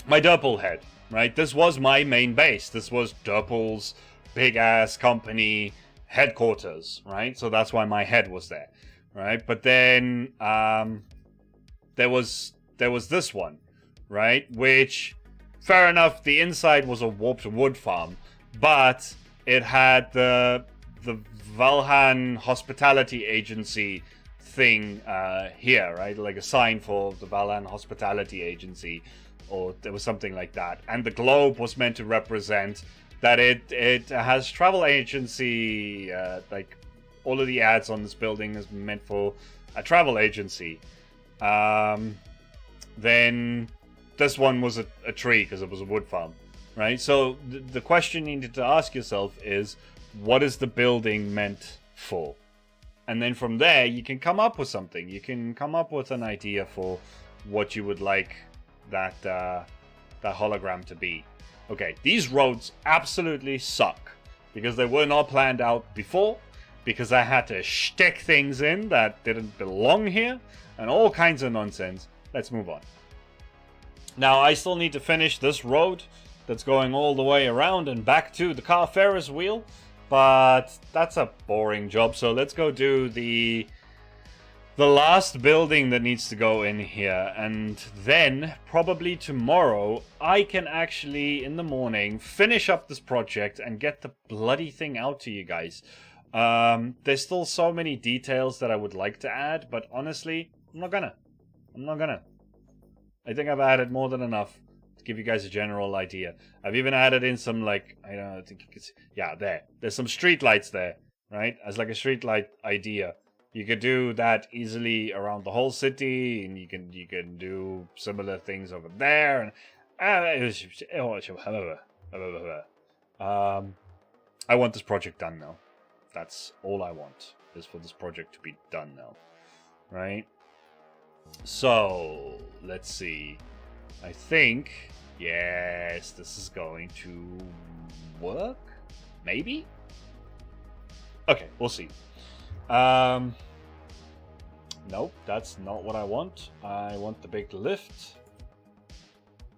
Derpol head. Right, this was my main base. This was Derpol's big-ass company headquarters, right? So that's why my head was there, right? But then there was this one, right? Which, fair enough, the inside was a warped wood farm, but it had the Valhan hospitality agency thing here, right? Like a sign for the Valhan hospitality agency. Or there was something like that. And the globe was meant to represent that it has travel agency, like all of the ads on this building is meant for a travel agency. Then this one was a tree because it was a wood farm, right? So the question you need to ask yourself is, what is the building meant for? And then from there, you can come up with something. You can come up with an idea for what you would like that hologram to be. Okay, these roads absolutely suck because they were not planned out before, because I had to stick things in that didn't belong here, and all kinds of nonsense. Let's move on. Now, I still need to finish this road that's going all the way around and back to the car Ferris wheel, but that's a boring job, so let's go do the last building that needs to go in here, and then probably tomorrow I can actually in the morning finish up this project and get the bloody thing out to you guys. There's still so many details that I would like to add, but honestly, I'm not gonna. I think I've added more than enough to give you guys a general idea. I've even added in some, like, I don't know, I think you can see, yeah, there's some street lights there, right? As like a street light idea. You could do that easily around the whole city, and you can do similar things over there. And I want this project done now. That's all I want, is for this project to be done now, right? So let's see. I think, yes, this is going to work. Maybe. Okay, we'll see. Nope, that's not what I want. I want the big lift.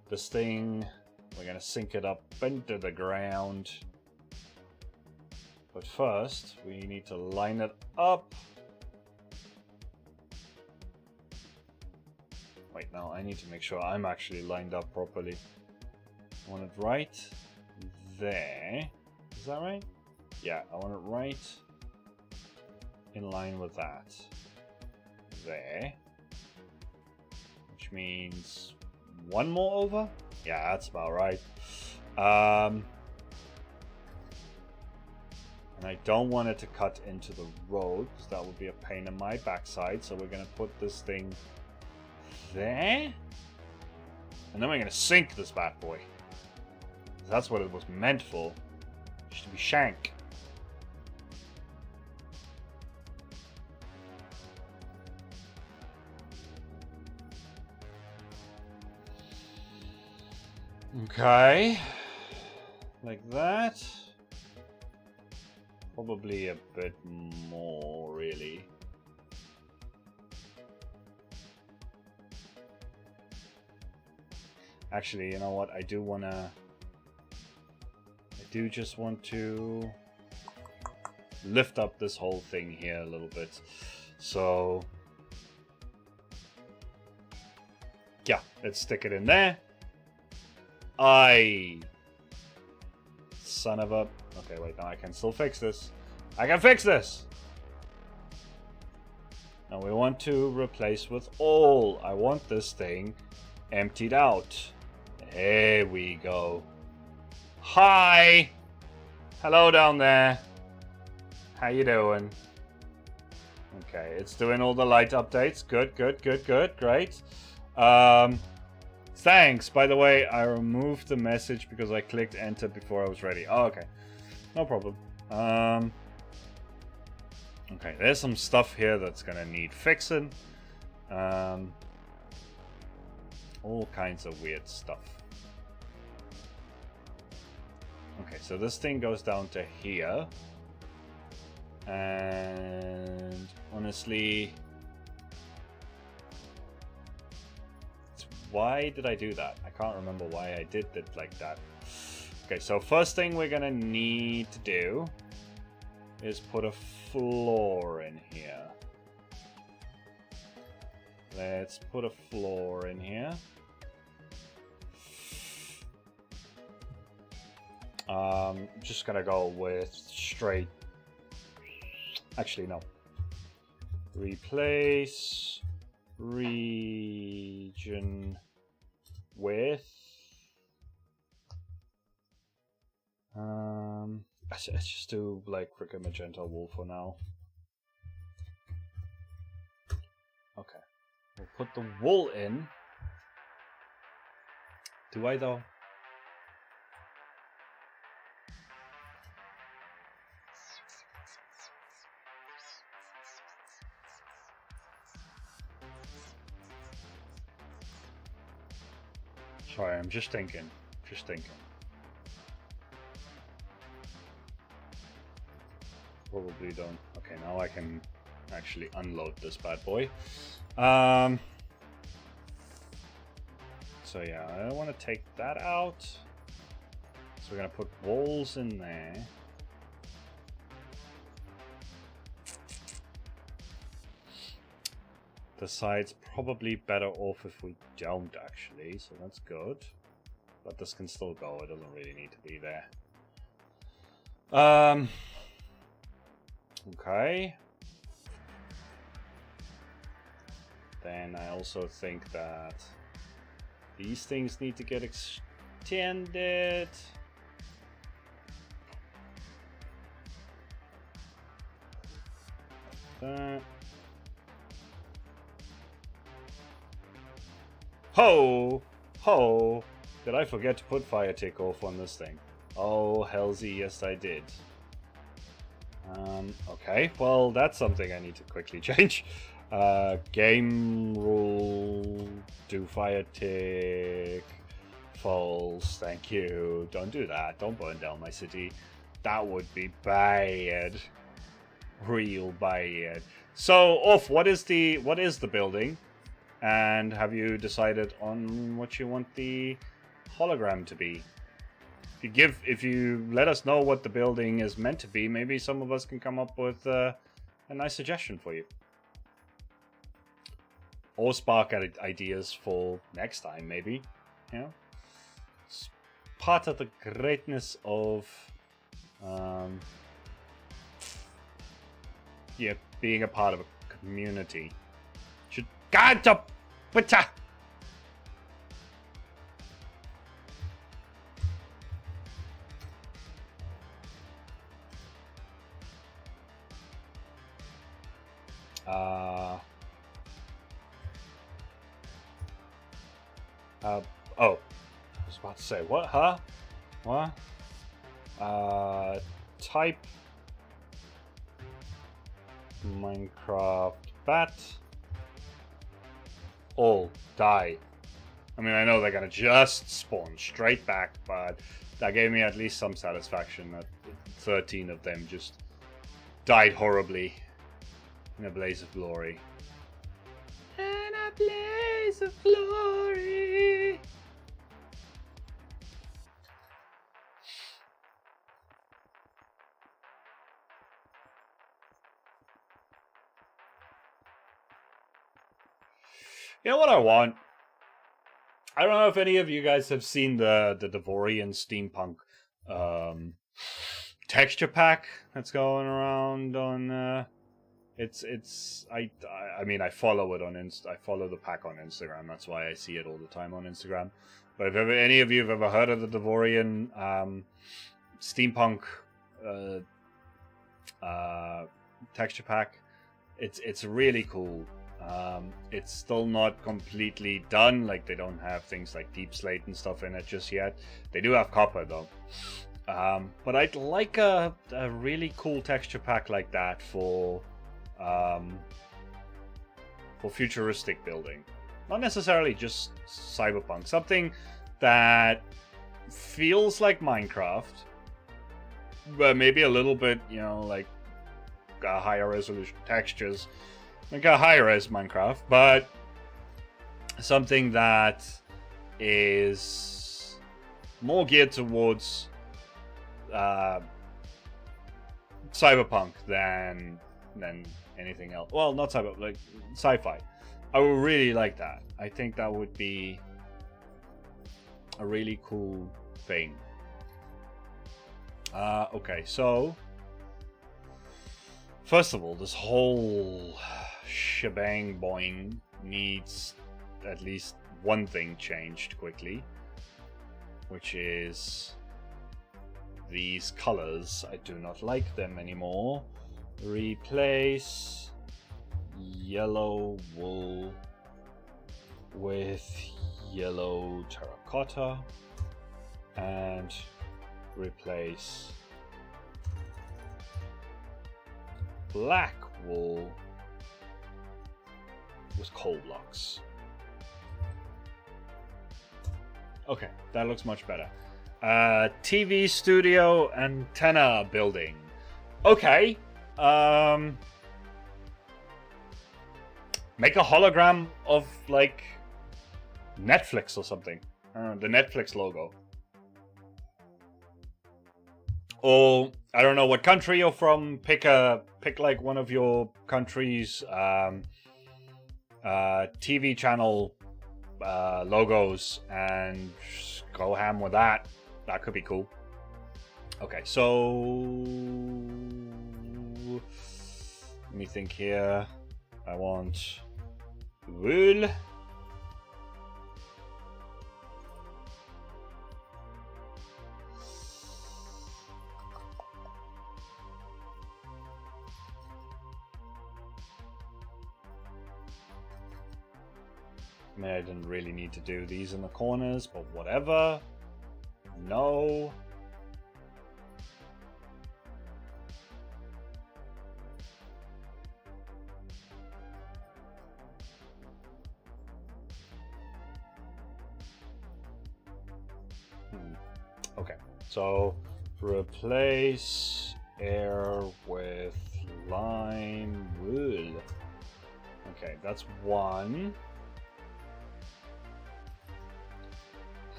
This thing, we're gonna sink it up into the ground. But first, we need to line it up. Wait, now I need to make sure I'm actually lined up properly. I want it right there. Is that right? Yeah, I want it right in line with that. There. Which means one more over? Yeah, that's about right. And I don't want it to cut into the road, because that would be a pain in my backside. So we're going to put this thing there. And then we're going to sink this bad boy. That's what it was meant for. It should be shank. Okay. Like that. Probably a bit more, really. Actually, you know what? I do just want to lift up this whole thing here a little bit. So, yeah, let's stick it in there. Son of a... Okay, wait, no, I can still fix this. I can fix this! Now we want to replace with all. I want this thing emptied out. There we go. Hi! Hello down there. How you doing? Okay, it's doing all the light updates. Good, good, good, good. Great. Thanks. By the way, I removed the message because I clicked enter before I was ready. Oh, okay. No problem. Okay, there's some stuff here that's gonna need fixing. All kinds of weird stuff. Okay, so this thing goes down to here. And honestly, why did I do that? I can't remember why I did it like that. Okay, so first thing we're gonna need to do is put a floor in here. Let's put a floor in here. Just gonna go with straight. Actually, no. Replace region with. Let's just do like freaking magenta wool for now. Okay, we'll put the wool in. Do I though? Sorry, I'm just thinking. Probably don't. Okay, now I can actually unload this bad boy. So yeah, I want to take that out. So we're gonna put walls in there. The side's probably better off if we don't actually, so that's good. But this can still go, it doesn't really need to be there. Okay. Then I also think that these things need to get intended. Ho! Ho! Did I forget to put fire tick off on this thing? Oh, hellsy, yes I did. Okay, well that's something I need to quickly change. Game rule, do fire tick, false, thank you. Don't do that, don't burn down my city. That would be bad. Real bad. So, off, what is the building? And have you decided on what you want the hologram to be? If you let us know what the building is meant to be, maybe some of us can come up with a nice suggestion for you. Or spark ideas for next time, maybe. You know? It's part of the greatness of yeah, being a part of a community. Should God up with oh, I was about to say, what, huh? What? Type Minecraft bat. All die. I mean, I know they're gonna just spawn straight back, but that gave me at least some satisfaction that 13 of them just died horribly in a blaze of glory. In a blaze of glory. You know what I want? I don't know if any of you guys have seen the Devorian steampunk texture pack that's going around on I mean I follow it on I follow the pack on Instagram. That's why I see it all the time on Instagram. But if any of you have ever heard of the Devorian steampunk texture pack, it's really cool. It's still not completely done, like they don't have things like deep slate and stuff in it just yet. They do have copper though. But I'd like a really cool texture pack like that for futuristic building. Not necessarily just Cyberpunk. Something that feels like Minecraft, but maybe a little bit, you know, like higher resolution textures. Like a high-res Minecraft, but something that is more geared towards Cyberpunk than anything else. Well, not Cyberpunk, like sci-fi. I would really like that. I think that would be a really cool thing. Okay, so first of all, this whole shebang boing needs at least one thing changed quickly, which is these colors. I do not like them anymore. Replace yellow wool with yellow terracotta and replace black wool with coal blocks. Okay, that looks much better. TV studio antenna building. Okay. Make a hologram of like Netflix or something. The Netflix logo. Or I don't know what country you're from. Pick like one of your country's TV channel logos and just go ham with that. That could be cool. Okay, so let me think here. I want wool. I mean, I didn't really need to do these in the corners, but whatever. No. Okay, so replace air with lime wool. Okay, that's one.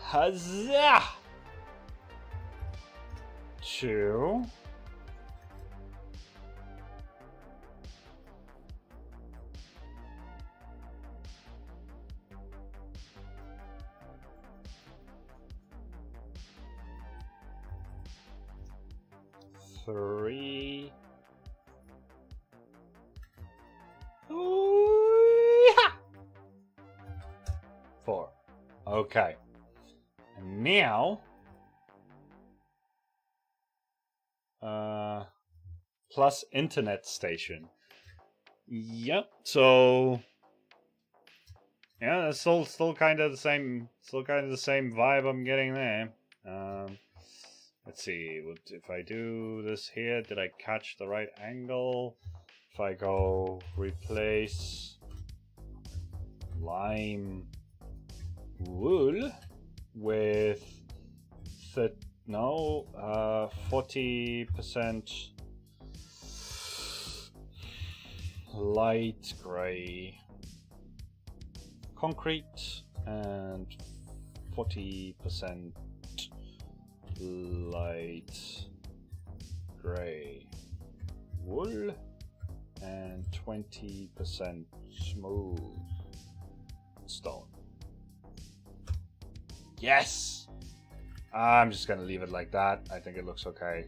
Huzzah! Two. Three. Four. Okay. And now, plus internet station. Yep. So, yeah, that's still kind of the same. Still kind of the same vibe I'm getting there. Let's see. What if I do this here? Did I catch the right angle? If I go replace lime wool with 40% light gray concrete and 40% light gray wool and 20% smooth stone. Yes! I'm just gonna leave it like that. I think it looks okay.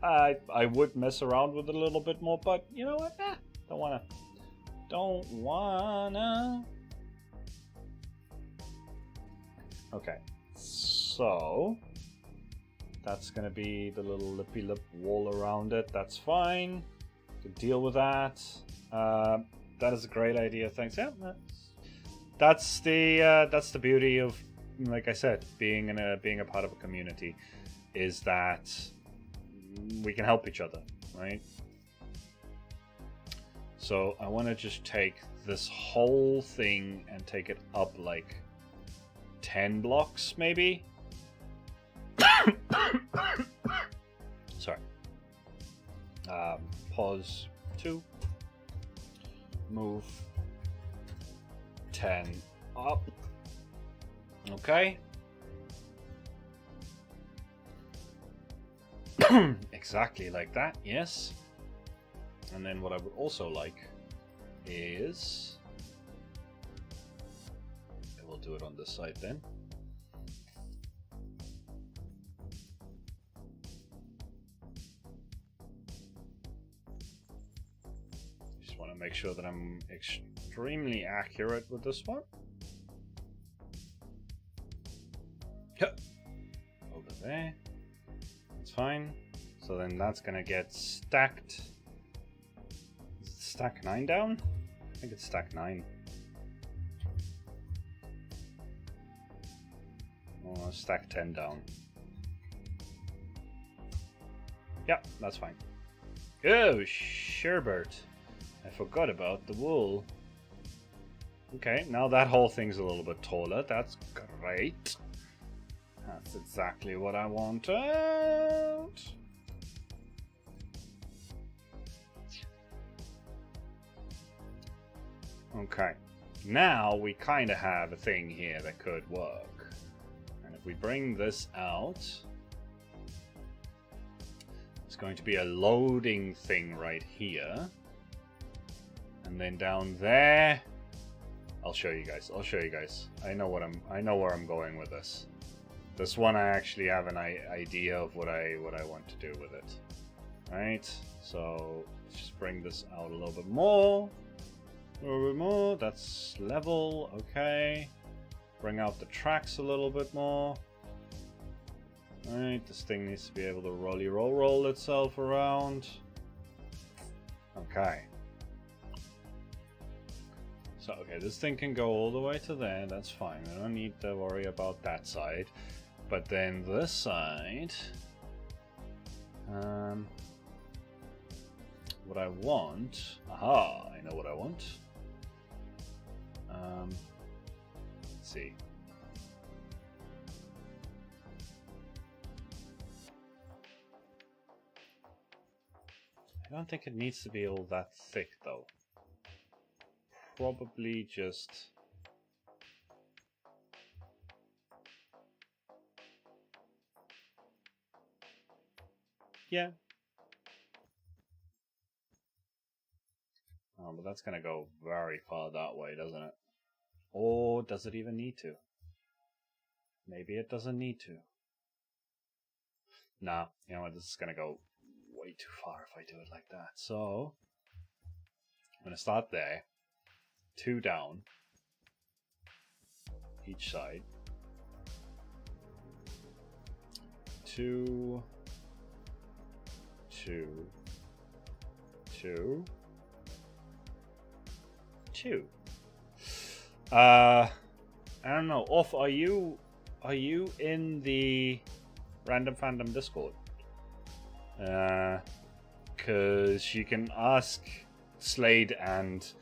I would mess around with it a little bit more, but you know what? Don't wanna. Okay, so that's gonna be the little lippy lip wall around it. That's fine. Can deal with that. That is a great idea. Thanks. Yeah, that's the beauty of, like I said, being a part of a community, is that we can help each other, right? So I want to just take this whole thing and take it up like 10 blocks, maybe. Sorry. Pause 2. Move 10 up. Okay. Exactly like that, yes. And then what I would also like is, we'll do it on this side then. Just want to make sure that I'm extremely accurate with this one. Over there. That's fine. So then that's gonna get stacked. Is it stack 9 down? I think it's stack 9. Oh, stack 10 down. Yep, that's fine. Oh, sherbert. I forgot about the wool. Okay, now that whole thing's a little bit taller. That's great. That's exactly what I wanted. Okay, now we kind of have a thing here that could work. And if we bring this out, it's going to be a loading thing right here. And then down there, I'll show you guys. I know where I'm going with this. This one I actually have an idea of what I want to do with it. Right? So let's just bring this out a little bit more. A little bit more. That's level. Okay. Bring out the tracks a little bit more. Alright, this thing needs to be able to roll itself around. Okay. So, okay, this thing can go all the way to there, that's fine. We don't need to worry about that side. But then this side... what I want... Aha! I know what I want. Let's see. I don't think it needs to be all that thick, though. Probably just... yeah. Oh, but that's gonna go very far that way, doesn't it? Or does it even need to? Maybe it doesn't need to. Nah, you know what, this is gonna go way too far if I do it like that. So, I'm gonna start there. 2 down. Each side. 2... 2... 2... 2. I don't know. Off, are you in the Random Fandom Discord? Because you can ask Slade and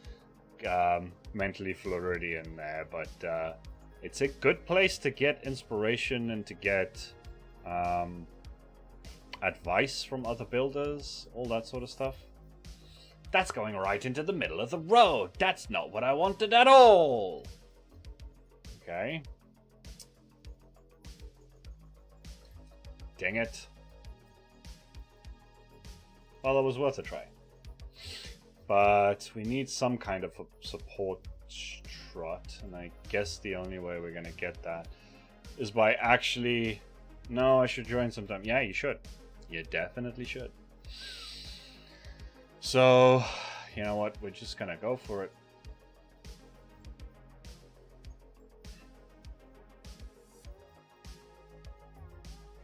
Mentally Floridian there, but it's a good place to get inspiration and to get advice from other builders, all that sort of stuff. That's going right into the middle of the road. That's not what I wanted at all. Okay. Dang it. Well, it was worth a try. But we need some kind of a support strut, and I guess the only way we're gonna get that is by actually... No, I should join sometime. Yeah, you should. You definitely should. So, you know what? We're just gonna go for it.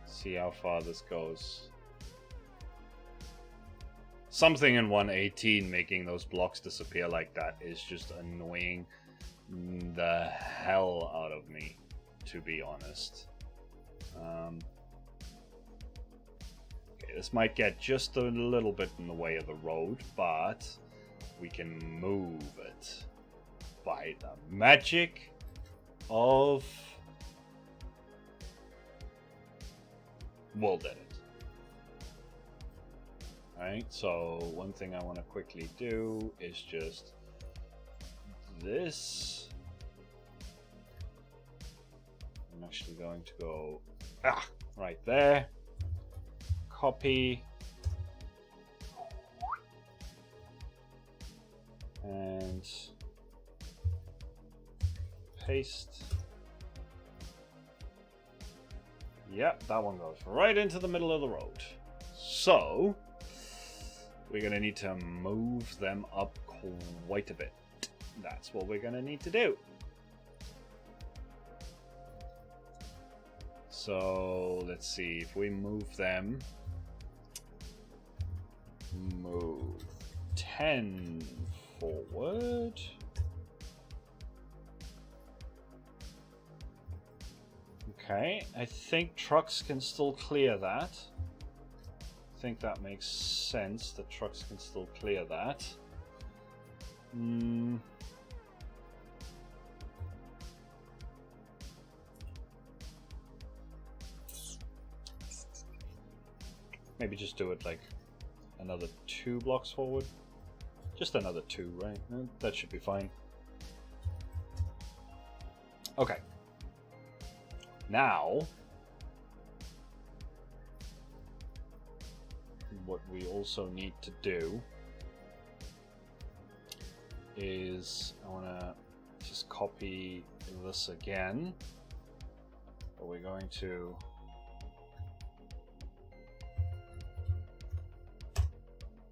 See how far this goes. Something in 1.18 making those blocks disappear like that is just annoying the hell out of me, to be honest. Okay, this might get just a little bit in the way of the road, but we can move it by the magic of World Edit. Alright, so one thing I want to quickly do is just this. I'm actually going to go right there. Copy. And paste. Yep, that one goes right into the middle of the road. So, we're going to need to move them up quite a bit. That's what we're going to need to do. So, let's see. If we move them... Move 10 forward. Okay, I think trucks can still clear that. I think that makes sense. The trucks can still clear that. Maybe just do it like another 2 blocks forward. Just another 2, right? That should be fine. Okay. Now, what we also need to do is I want to just copy this again, but we're going to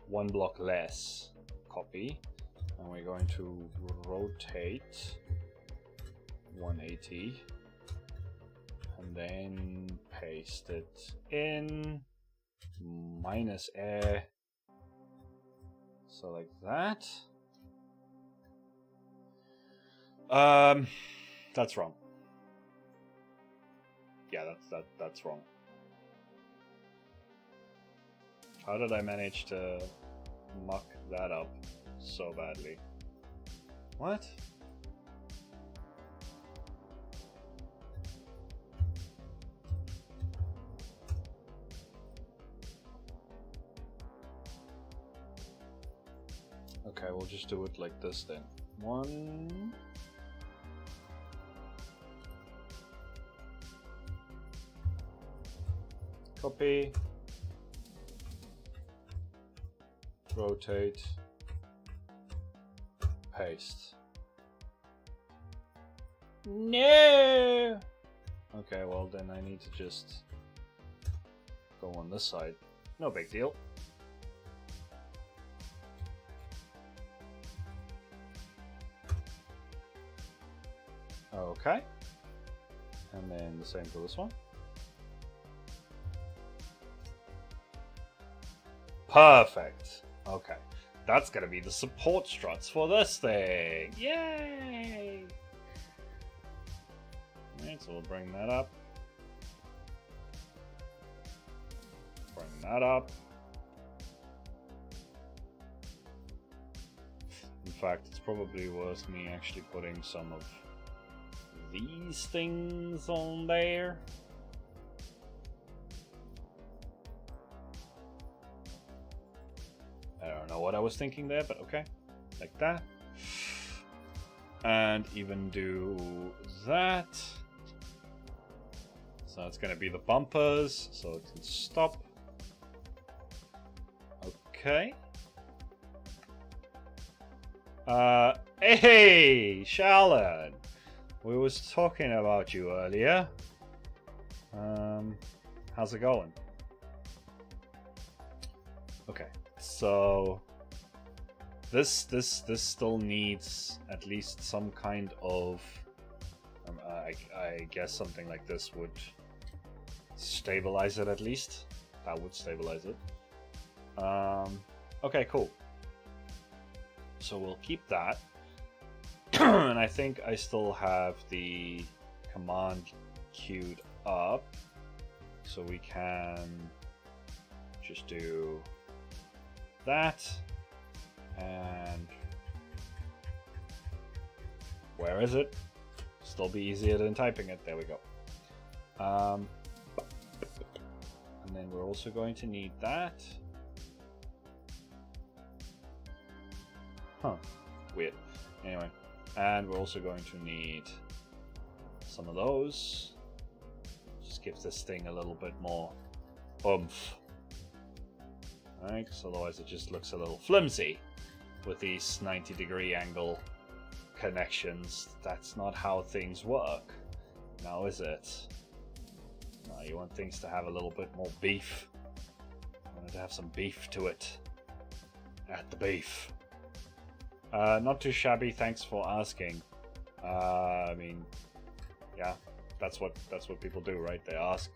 one block less copy, and we're going to rotate 180 and then paste it in minus air, so like that. That's wrong. Yeah, that's wrong. How did I manage to muck that up so badly? What? Okay, we'll just do it like this then. 1. Copy. Rotate. Paste. No! Okay, well then I need to just go on this side. No big deal. Okay. And then the same for this one. Perfect. Okay. That's gonna be the support struts for this thing. Yay! Alright, so we'll bring that up. Bring that up. In fact, it's probably worth me actually putting some of these things on there. I don't know what I was thinking there, but okay. Like that. And even do that. So it's going to be the bumpers, so it can stop. Okay. Hey, Shalon! We was talking about you earlier. How's it going? Okay, so this still needs at least some kind of I guess something like this would stabilize it at least. That would stabilize it. Okay, cool. So we'll keep that. And I think I still have the command queued up, so we can just do that. And where is it? Still be easier than typing it. There we go. And then we're also going to need that. Huh. Weird. Anyway. And we're also going to need some of those. Just give this thing a little bit more oomph. Alright, because otherwise it just looks a little flimsy with these 90-degree angle connections. That's not how things work. Now is it? No, you want things to have a little bit more beef. You want it to have some beef to it. Add the beef. Not too shabby, thanks for asking. I mean, yeah, that's what people do, right? They ask,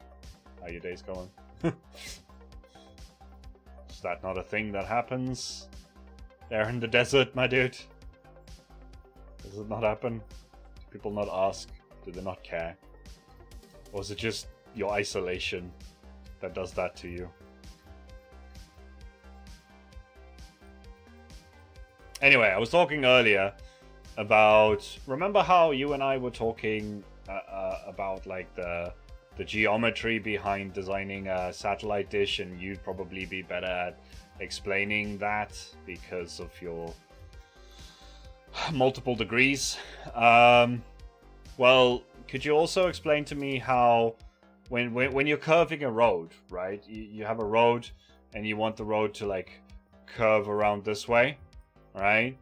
how your day's going? Is that not a thing that happens there in the desert, my dude? Does it not happen? Do people not ask? Do they not care? Or is it just your isolation that does that to you? Anyway, I was talking earlier about... Remember how you and I were talking about like the geometry behind designing a satellite dish, and you'd probably be better at explaining that because of your multiple degrees. Well, could you also explain to me how when you're curving a road, right? You have a road and you want the road to like curve around this way. Right,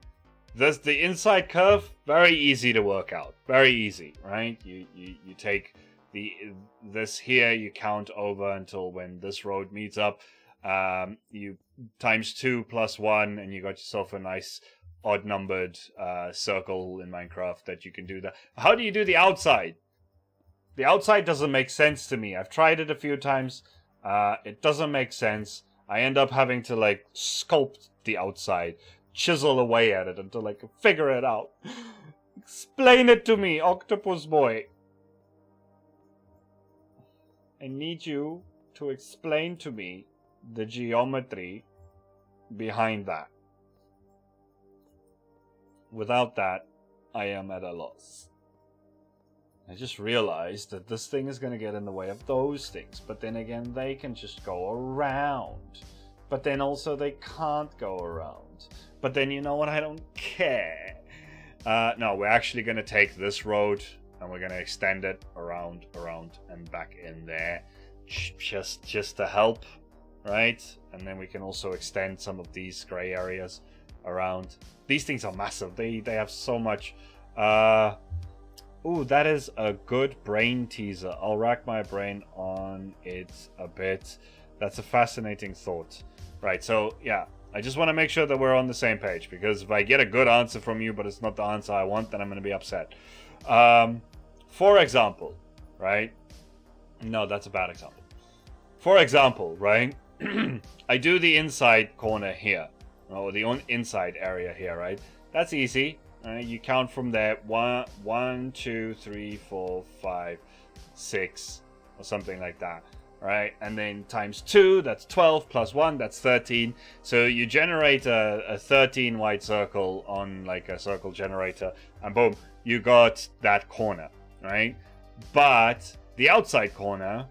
the inside curve, very easy to work out, very easy, right? You take this here, you count over until when this road meets up, you times 2 plus 1, and you got yourself a nice odd numbered circle in Minecraft that you can do that. How do you do the outside? The outside doesn't make sense to me. I've tried it a few times. It doesn't make sense. I end up having to like sculpt the outside. Chisel away at it until I can figure it out. Explain it to me, octopus boy. I need you to explain to me the geometry behind that. Without that, I am at a loss. I just realized that this thing is going to get in the way of those things. But then again, they can just go around. But then also they can't go around. But then you know what? I don't care. No, we're actually going to take this road and we're going to extend it around, and back in there. Just to help, right? And then we can also extend some of these gray areas around. These things are massive. They have so much. Ooh, that is a good brain teaser. I'll rack my brain on it a bit. That's a fascinating thought. Right, so yeah, I just want to make sure that we're on the same page, because if I get a good answer from you, but it's not the answer I want, then I'm going to be upset. For example, right? No, that's a bad example. For example, right? I do the inside corner here, or the inside area here, right? That's easy. You count from there. 1, 2, 3, 4, 5, 6, or something like that. Right, and then times 2, that's 12, plus 1, that's 13. So you generate a 13 white circle on like a circle generator, and boom, you got that corner, right? But the outside corner,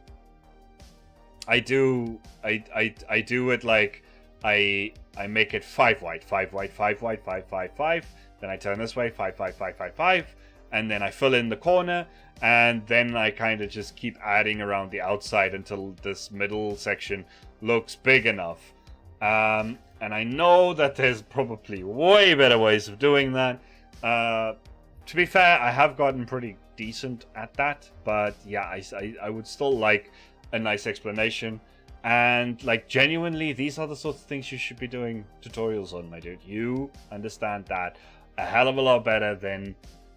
I do it like I make it 5 white, 5 white, 5 white, 5, 5, 5. Then I turn this way, 5, 5, 5, 5, 5, and then I fill in the corner. And then I kind of just keep adding around the outside until this middle section looks big enough. And I know that there's probably way better ways of doing that. To be fair, I have gotten pretty decent at that. But yeah, I would still like a nice explanation. And like genuinely, these are the sorts of things you should be doing tutorials on, my dude. You understand that a hell of a lot better than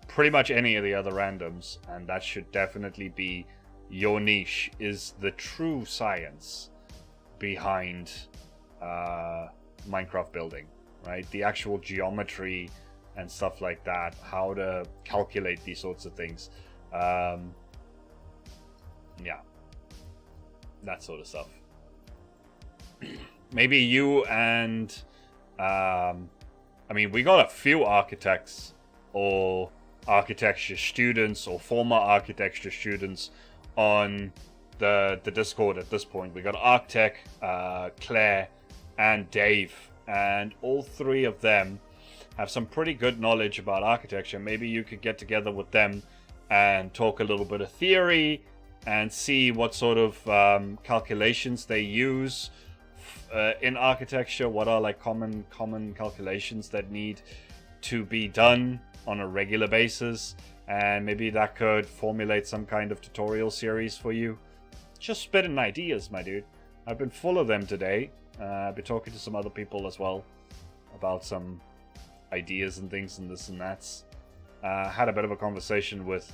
pretty much any of the other randoms, and that should definitely be your niche, is the true science behind Minecraft building, right? The actual geometry and stuff like that, how to calculate these sorts of things. Yeah, that sort of stuff. Maybe you and I mean, we got a few architects or architecture students or former architecture students on the Discord at this point. We got Arctech, Claire, and Dave, and all three of them have some pretty good knowledge about architecture. Maybe you could get together with them and talk a little bit of theory and see what sort of calculations they use in architecture. What are like common calculations that need to be done on a regular basis, and maybe that could formulate some kind of tutorial series for you. Just spitting ideas, my dude. I've been full of them today. I've been talking to some other people as well about some ideas and things and this and that. Had a bit of a conversation with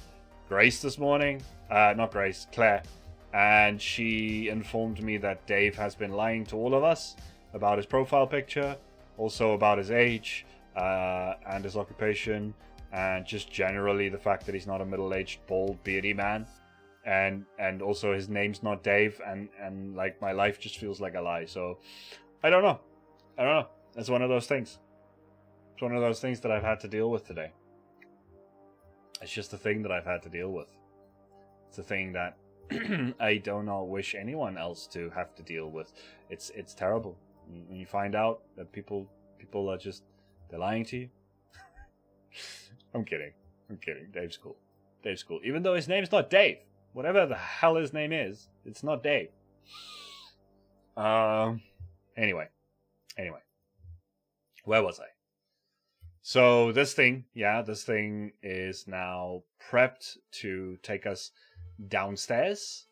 Grace this morning. Not Grace, Claire. And she informed me that Dave has been lying to all of us about his profile picture, also about his age, and his occupation, and just generally the fact that he's not a middle-aged, bald, beardy man, and also his name's not Dave, and like my life just feels like a lie. So I don't know. It's one of those things. It's one of those things that I've had to deal with today. It's just a thing that I've had to deal with. It's a thing that I do not wish anyone else to have to deal with. It's terrible when you find out that people are just, they're lying to you. I'm kidding. Dave's cool. Even though his name's not Dave. Whatever the hell his name is, it's not Dave. Anyway. Where was I? So this thing is now prepped to take us downstairs.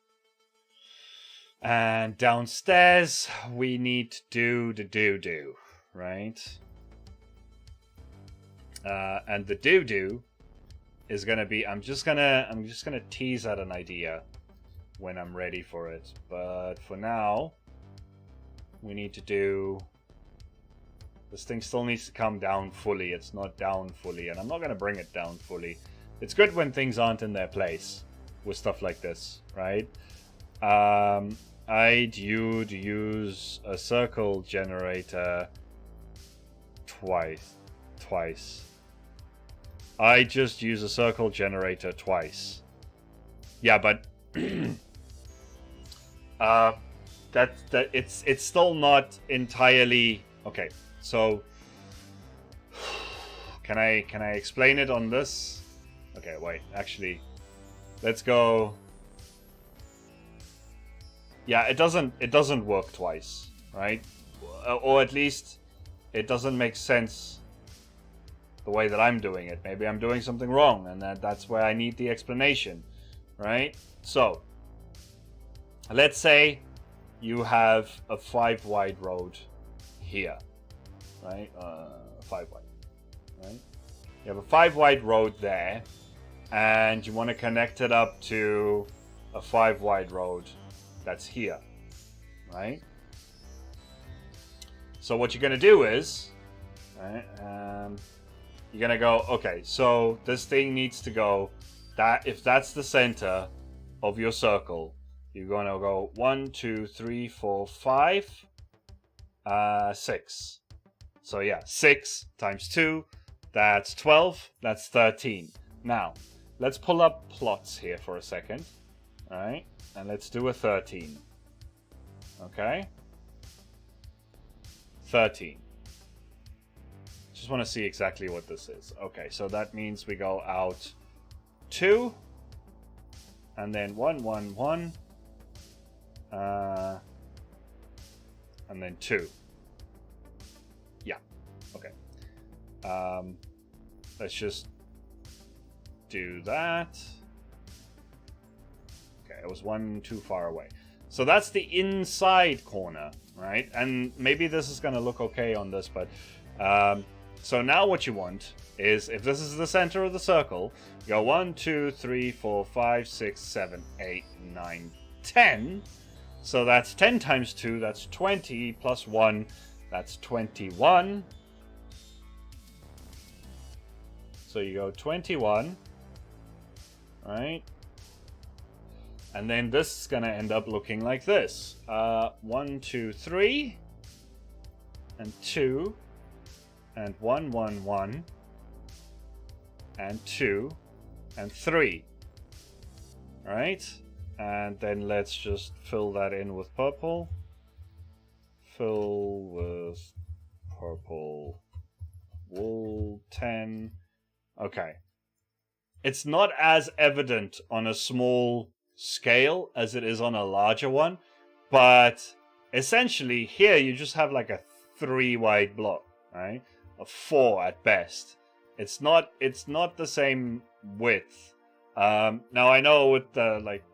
And downstairs we need to do the do-do, right? And the do-do is gonna be, I'm just gonna tease at an idea when I'm ready for it. But for now, we need to do This thing still needs to come down fully. It's not down fully, and I'm not going to bring it down fully. It's good when things aren't in their place with stuff like this, right? I'd use a circle generator twice. I just use a circle generator twice. Yeah, but it's still not entirely okay. So can I explain it on this? Okay, wait. Actually, let's go. Yeah, it doesn't work twice, right? Or at least it doesn't make sense the way that I'm doing it. Maybe I'm doing something wrong, and that's where I need the explanation, right? So let's say you have a 5 wide road here, right? 5 wide, right? You have a 5 wide road there, and you want to connect it up to a 5 wide road that's here, right? So what you're going to do is, right, you're going to go, okay, so this thing needs to go, that if that's the center of your circle, you're going to go 1, 2, 3, 4, 5, 6. So yeah, 6 times 2, that's 12, that's 13. Now, let's pull up plots here for a second, all right? And let's do a 13. Okay? 13. Just want to see exactly what this is. Okay, so that means we go out 2, and then 1, 1, 1, and then 2. Yeah. Okay. Let's just do that. Okay, it was 1 too far away. So that's the inside corner, right? And maybe this is going to look okay on this, but so now what you want is, if this is the center of the circle, you go 1, 2, 3, 4, 5, 6, 7, 8, 9, 10. So that's 10 times 2, that's 20, plus 1, that's 21. So you go 21, right? And then this is going to end up looking like this. 1, 2, 3, and 2, and 1, 1, 1, and 2, and 3. All right? And then let's just fill that in with purple. Fill with purple. Wool 10. Okay. It's not as evident on a small scale as it is on a larger one, but essentially here you just have like a 3 wide block, right? A 4 at best. It's not the same width. Now I know with the like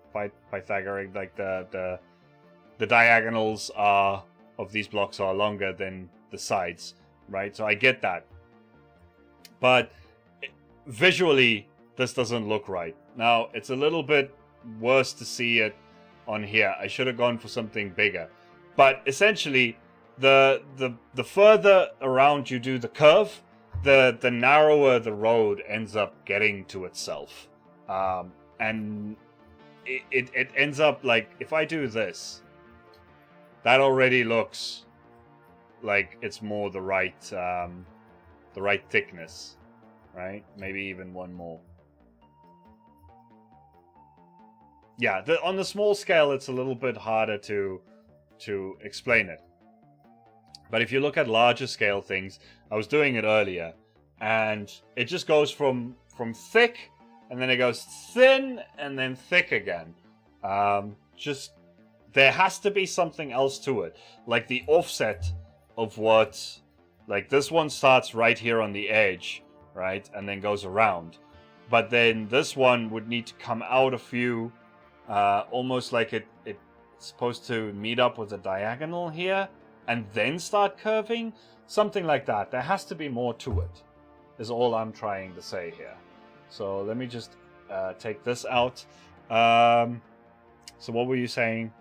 Pythagorean, like the diagonals are of these blocks are longer than the sides, right? So I get that, but visually this doesn't look right. Now it's a little bit worse to see it on here. I should have gone for something bigger, but essentially the further around you do the curve, the narrower the road ends up getting to itself, and it ends up like, if I do this, that already looks like it's more the right thickness, right? Maybe even one more. Yeah, on the small scale, it's a little bit harder to explain it. But if you look at larger scale things, I was doing it earlier, and it just goes from thick, and then it goes thin, and then thick again. Just, there has to be something else to it. Like the offset of what, like this one starts right here on the edge, right? And then goes around. But then this one would need to come out a few, almost like it's supposed to meet up with a diagonal here, and then start curving. Something like that. There has to be more to it, is all I'm trying to say here. So let me just take this out. So what were you saying?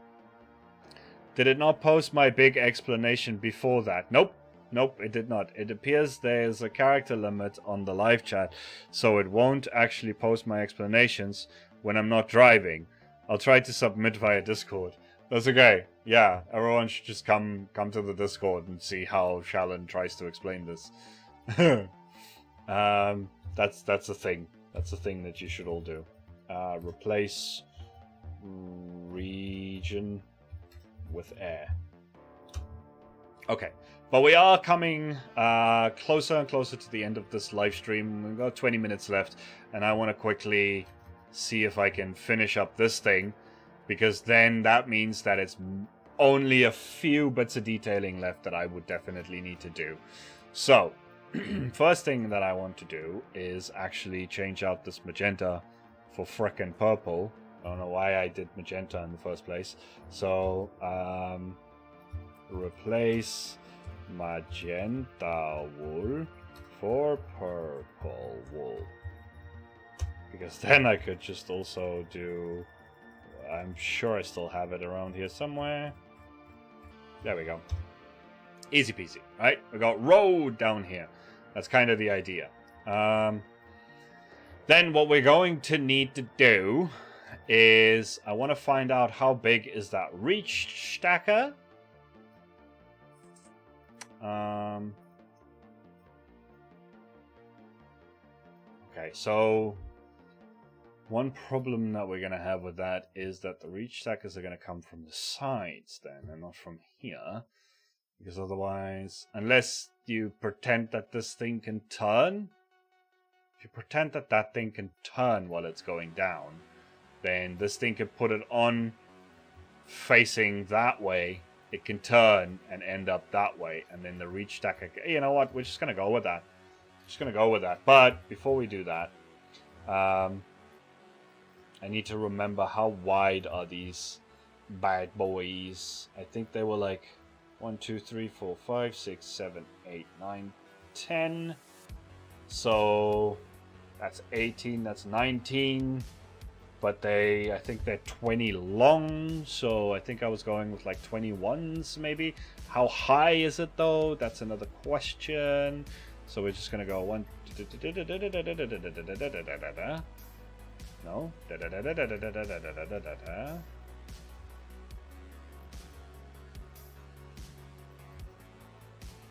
Did it not post my big explanation before that? Nope. Nope, it did not. It appears there's a character limit on the live chat, so it won't actually post my explanations when I'm not driving. I'll try to submit via Discord. That's okay. Yeah, everyone should just come to the Discord and see how Shalyn tries to explain this. That's a thing. That's a thing that you should all do. Replace region with air. Okay, but we are coming closer and closer to the end of this live stream. We've got 20 minutes left, and I want to quickly see if I can finish up this thing, because then that means that it's only a few bits of detailing left that I would definitely need to do. So, first thing that I want to do is actually change out this magenta for frickin' purple. I don't know why I did magenta in the first place. So, replace magenta wool for purple wool, because then I could just also do, I'm sure I still have it around here somewhere. There we go. Easy peasy, right? We got road down here. That's kind of the idea. Then what we're going to need to do is, I want to find out how big is that reach stacker. Okay, so one problem that we're going to have with that is that the reach stackers are going to come from the sides then, and not from here. Because otherwise, unless you pretend that this thing can turn, if you pretend that that thing can turn while it's going down, then this thing can put it on facing that way. It can turn and end up that way, and then the reach stacker. You know what? We're just gonna go with that. Just gonna go with that. But before we do that, I need to remember how wide are these bad boys. I think they were like 1, 2, 3, 4, 5, 6, 7, 8, 9, 10. So that's 18. That's 19. But I think they're 20 long, so I think I was going with like 21s maybe. How high is it though? That's another question. So we're just gonna go 1. No.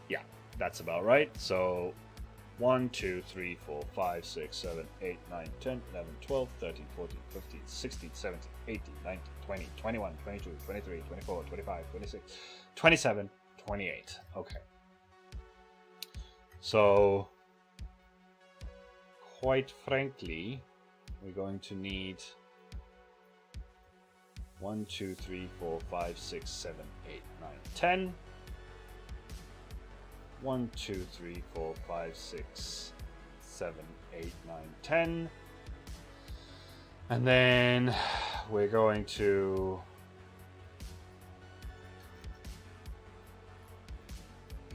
Yeah, that's about right. So 1, 2, 3, 4, 5, 6, 7, 8, 9, 10, 11, 12, 13, 14, 15, 16, 17, 18, 19, 20, 21, 22, 23, 24, 25, 26, 27, 28. Okay. So, quite frankly, we're going to need 1, 2, 3, 4, 5, 6, 7, 8, 9, 10. 1, 2, 3, 4, 5, 6, 7, 8, 9, 10. And then we're going to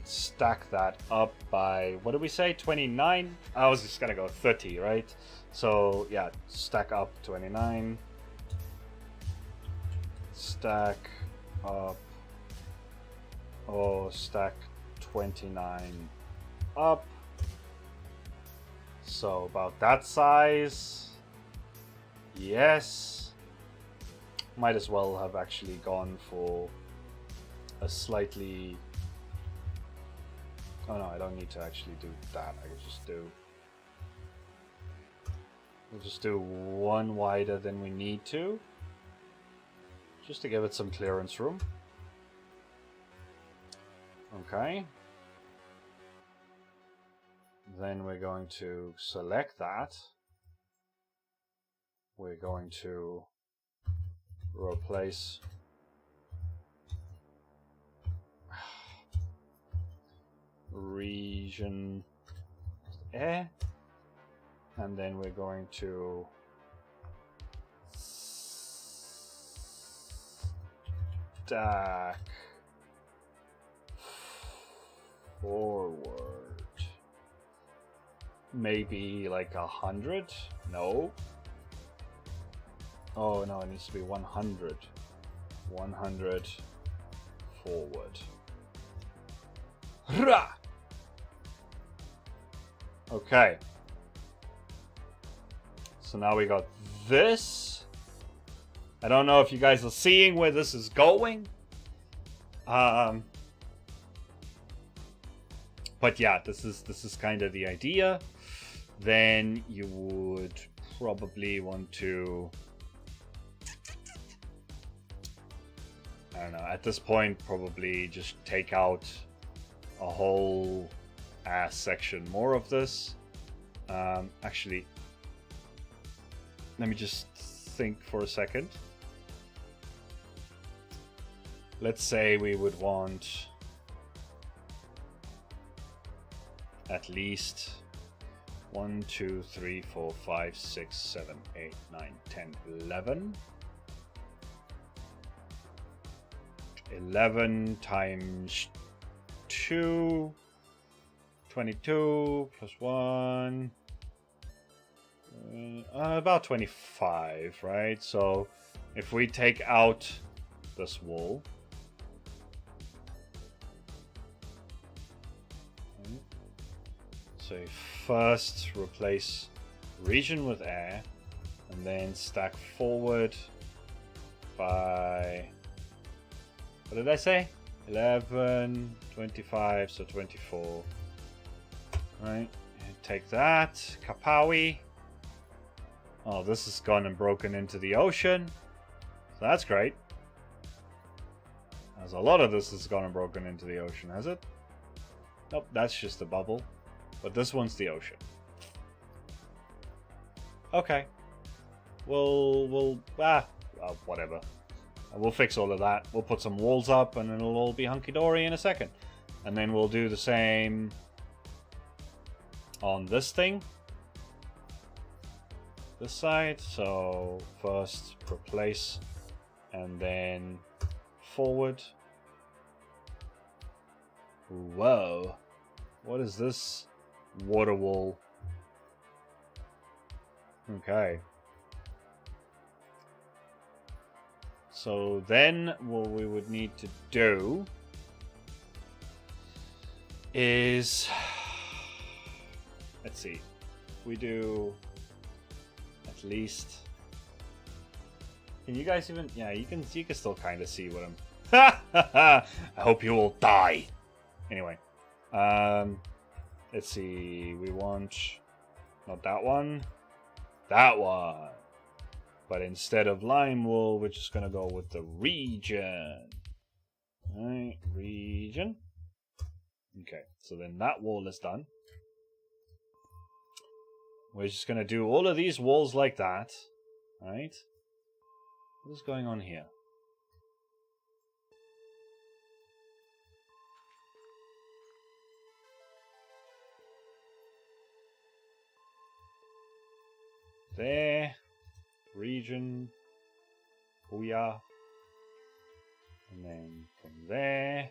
stack that up by, what did we say, 29? I was just gonna go 30, right? So yeah, stack up 29. Stack up, stack 29 up. So about that size. Yes. Might as well have actually gone for a slightly... Oh no, I don't need to actually do that. I can just do... We'll just do one wider than we need to. Just to give it some clearance room. Okay. Then we're going to select that. We're going to replace region air, and then we're going to stack forward. Maybe like 100? No. Oh no, it needs to be 100. 100 forward. Okay. So now we got this. I don't know if you guys are seeing where this is going. But yeah, this is kind of the idea. Then you would probably want to, I don't know, at this point probably just take out a whole ass section more of this. Actually, let me just think for a second. Let's say we would want at least 1, 2, 3, 4, 5, 6, 7, 8, 9, 10, 11. 11 times 2, 22 plus 1, about 25, right? So if we take out this wall, so first replace region with air, and then stack forward by, what did I say? 11, 25, so 24. Right, and take that, Kapawi. Oh, this has gone and broken into the ocean. So that's great. As a lot of this has gone and broken into the ocean, has it? Nope, that's just a bubble. But this one's the ocean. Okay. Whatever. We'll fix all of that. We'll put some walls up and it'll all be hunky-dory in a second. And then we'll do the same on this thing. This side. So first replace and then forward. Whoa. What is this? Water wall. Okay. So then what we would need to do is, let's see, we do at least, can you guys even, yeah, you can still kind of see what I'm, I hope you all die. Anyway, let's see, we want, not that one, that one. But instead of lime wool, we're just going to go with the region. Right, region. Okay, so then that wall is done. We're just going to do all of these walls like that. Right? What is going on here? There. Region. Booyah. And then from there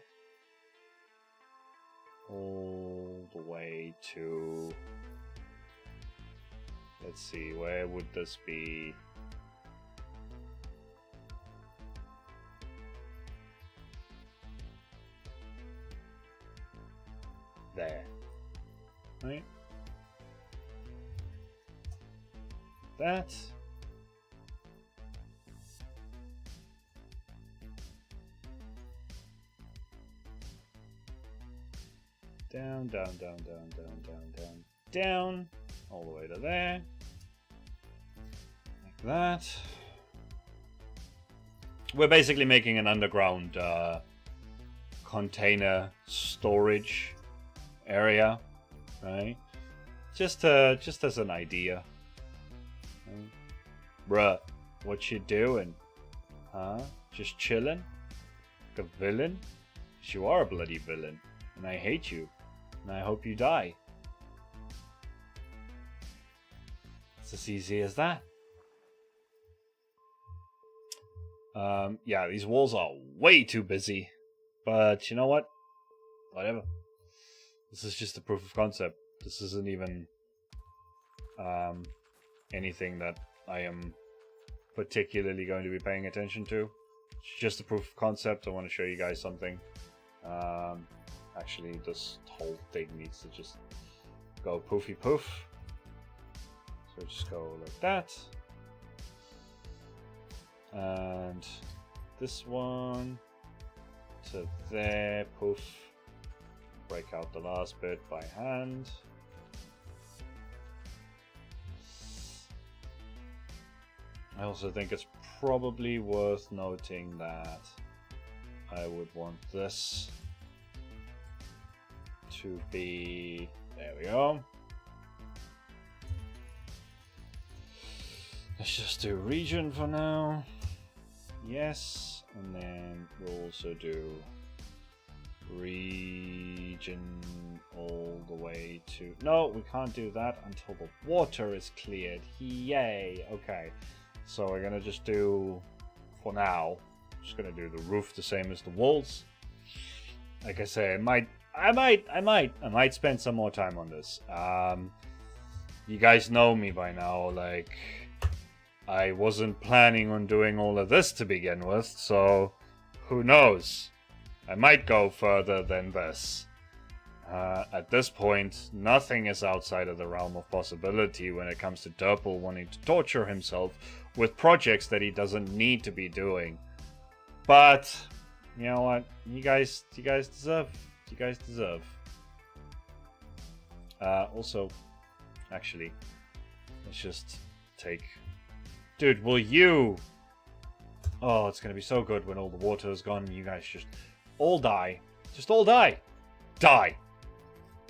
all the way to, let's see, where would this be? There. Right? That. Down, down, down, down, down, down, down, down, all the way to there. Like that. We're basically making an underground container storage area, right? Just as an idea. Right? Bruh, what you doing? Huh? Just chilling? Like a villain? 'Cause you are a bloody villain, and I hate you. And I hope you die. It's as easy as that. Yeah, these walls are way too busy. But you know what? Whatever. This is just a proof of concept. This isn't even anything that I am particularly going to be paying attention to. It's just a proof of concept. I want to show you guys something. Actually, this whole thing needs to just go poofy poof. So just go like that. And this one to there, poof. Break out the last bit by hand. I also think it's probably worth noting that I would want this to be, there we go. Let's just do region for now. Yes, and then we'll also do region all the way to, no, we can't do that until the water is cleared. Yay, okay. So we're gonna just do, for now, just gonna do the roof the same as the walls. Like I say, I might spend some more time on this. You guys know me by now, like, I wasn't planning on doing all of this to begin with, so who knows? I might go further than this. At this point, nothing is outside of the realm of possibility when it comes to Derpol wanting to torture himself with projects that he doesn't need to be doing. But you know what? You guys deserve. You guys deserve. Also, actually, let's just take. Dude, will you? Oh, it's gonna be so good when all the water is gone and you guys just all die. Just all die. Die.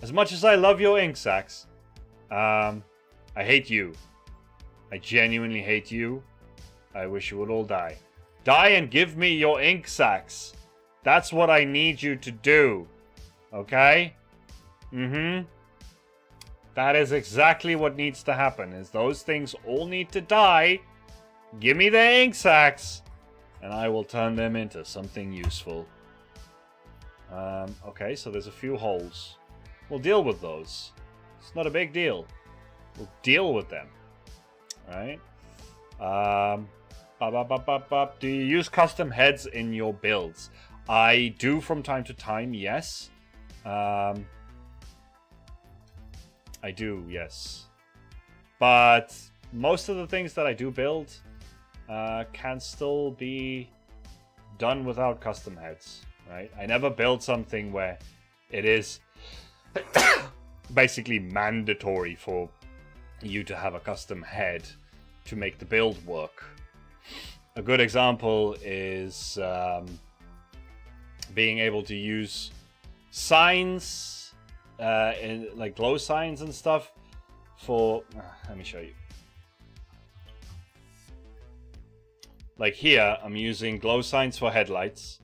As much as I love your ink sacs, I hate you. I genuinely hate you. I wish you would all die. Die and give me your ink sacs. That's what I need you to do. Okay? That is exactly what needs to happen, is those things all need to die. Give me the ink sacs, and I will turn them into something useful. Okay, so there's a few holes. We'll deal with those. It's not a big deal. We'll deal with them. Alright. Do you use custom heads in your builds? I do from time to time, yes. I do, yes. But most of the things that I do build can still be done without custom heads, right? I never build something where it is basically mandatory for you to have a custom head to make the build work. A good example is being able to use signs, like glow signs and stuff for, let me show you. Like here, I'm using glow signs for headlights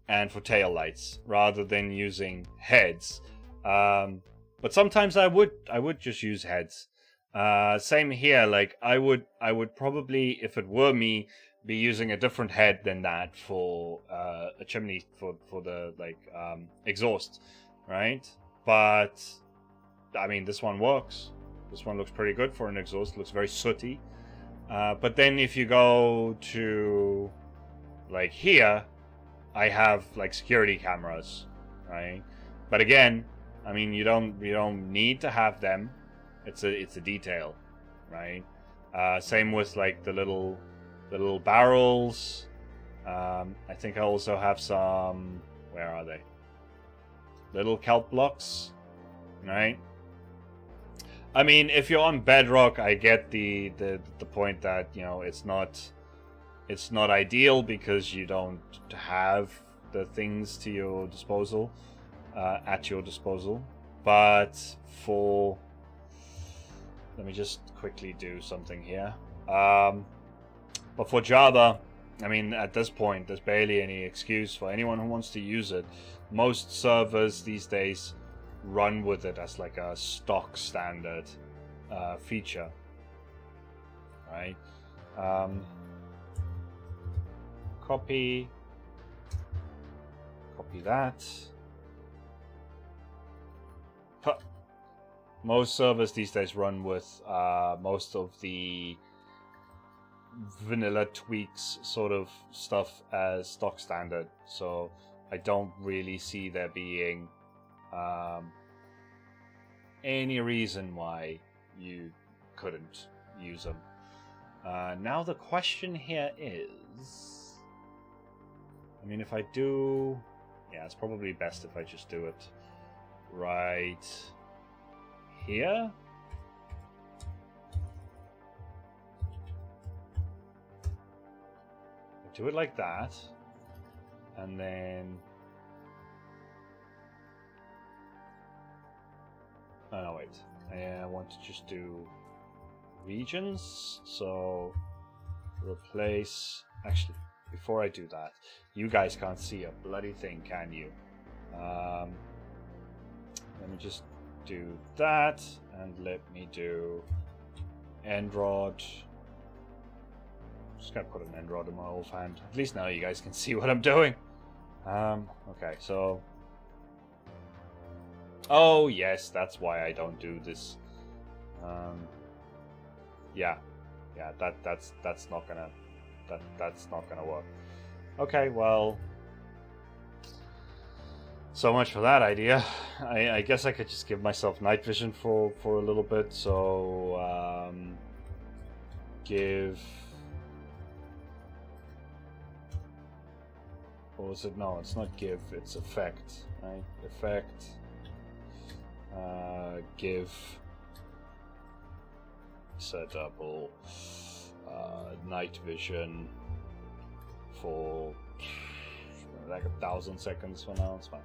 and for tail lights rather than using heads. But sometimes I would just use heads. Same here, like I would probably, if it were me, be using a different head than that for a chimney for the like exhaust, right? But I mean, this one works. This one looks pretty good for an exhaust. It looks very sooty. But then if you go to like here, I have like security cameras, right? But again, I mean, you don't need to have them. It's a detail, right? Same with like the little barrels. I think I also have some. Where are they? Little kelp blocks, right? I mean, if you're on Bedrock, I get the point that, you know, it's not ideal because you don't have the things to your disposal, at your disposal. But for, let me just quickly do something here. But for Java, I mean, at this point, there's barely any excuse for anyone who wants to use it. Most servers these days run with it as like a stock standard feature, right? Copy that. Most servers these days run with most of the vanilla tweaks sort of stuff as stock standard, so I don't really see there being any reason why you couldn't use them. Now the question here is, I mean, if I do, yeah, it's probably best if I just do it right here. Do it like that, and then oh no, wait, I want to just do regions. So replace, actually, before I do that, you guys can't see a bloody thing, can you? Let me just do that, and let me do end rod. Just gotta put an end rod in my offhand. At least now you guys can see what I'm doing. Okay, so oh yes, that's why I don't do this. Yeah, that's not gonna work. Okay, well, so much for that idea. I guess I could just give myself night vision for a little bit. So give. Or is it? No, it's not give, it's effect, right? Effect. Give. Set up all night vision for like 1,000 seconds for now. It's fine.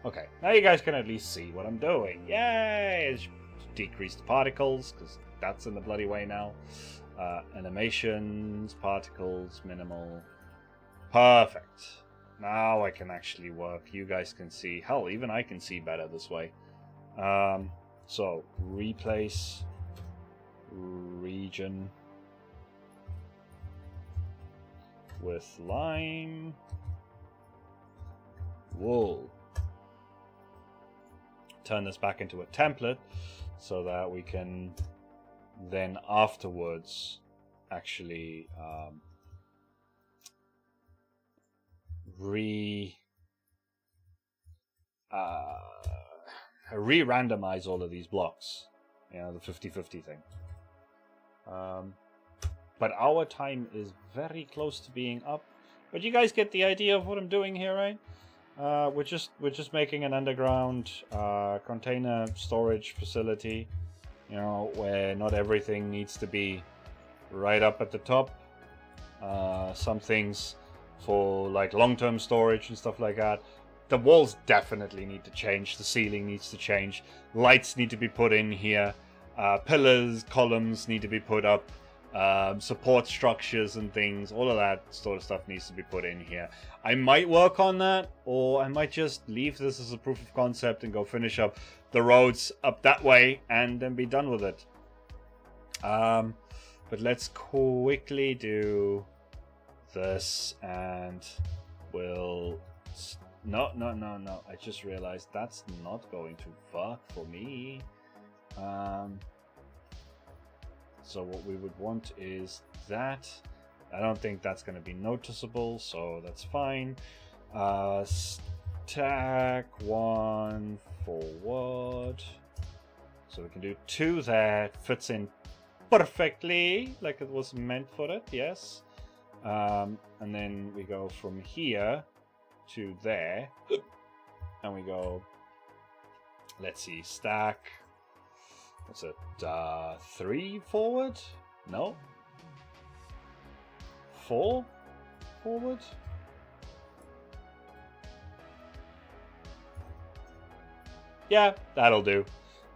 Okay, now you guys can at least see what I'm doing. Yay! It's decrease the particles because that's in the bloody way now. Animations, particles, minimal. Perfect. Now I can actually work. You guys can see. Hell, even I can see better this way. So, replace region with line wool. Turn this back into a template so that we can then afterwards actually re-randomize all of these blocks, you know, the 50-50 thing. But our time is very close to being up. But you guys get the idea of what I'm doing here, right? We're just making an underground container storage facility, you know, where not everything needs to be right up at the top. Some things for like long-term storage and stuff like that. The walls definitely need to change. The ceiling needs to change. Lights need to be put in here. Pillars, columns need to be put up. Support structures and things, all of that sort of stuff needs to be put in here. I might work on that, or I might just leave this as a proof of concept and go finish up the roads up that way and then be done with it. But let's quickly do this, and we'll... No. I just realized that's not going to work for me. So what we would want is that. I don't think that's going to be noticeable, so that's fine. Stack 1 forward. So we can do 2 there. Fits in perfectly, like it was meant for it, yes. And then we go from here to there. And we go, let's see, stack. What's it? 3 forward? No. 4 forward? Yeah, that'll do.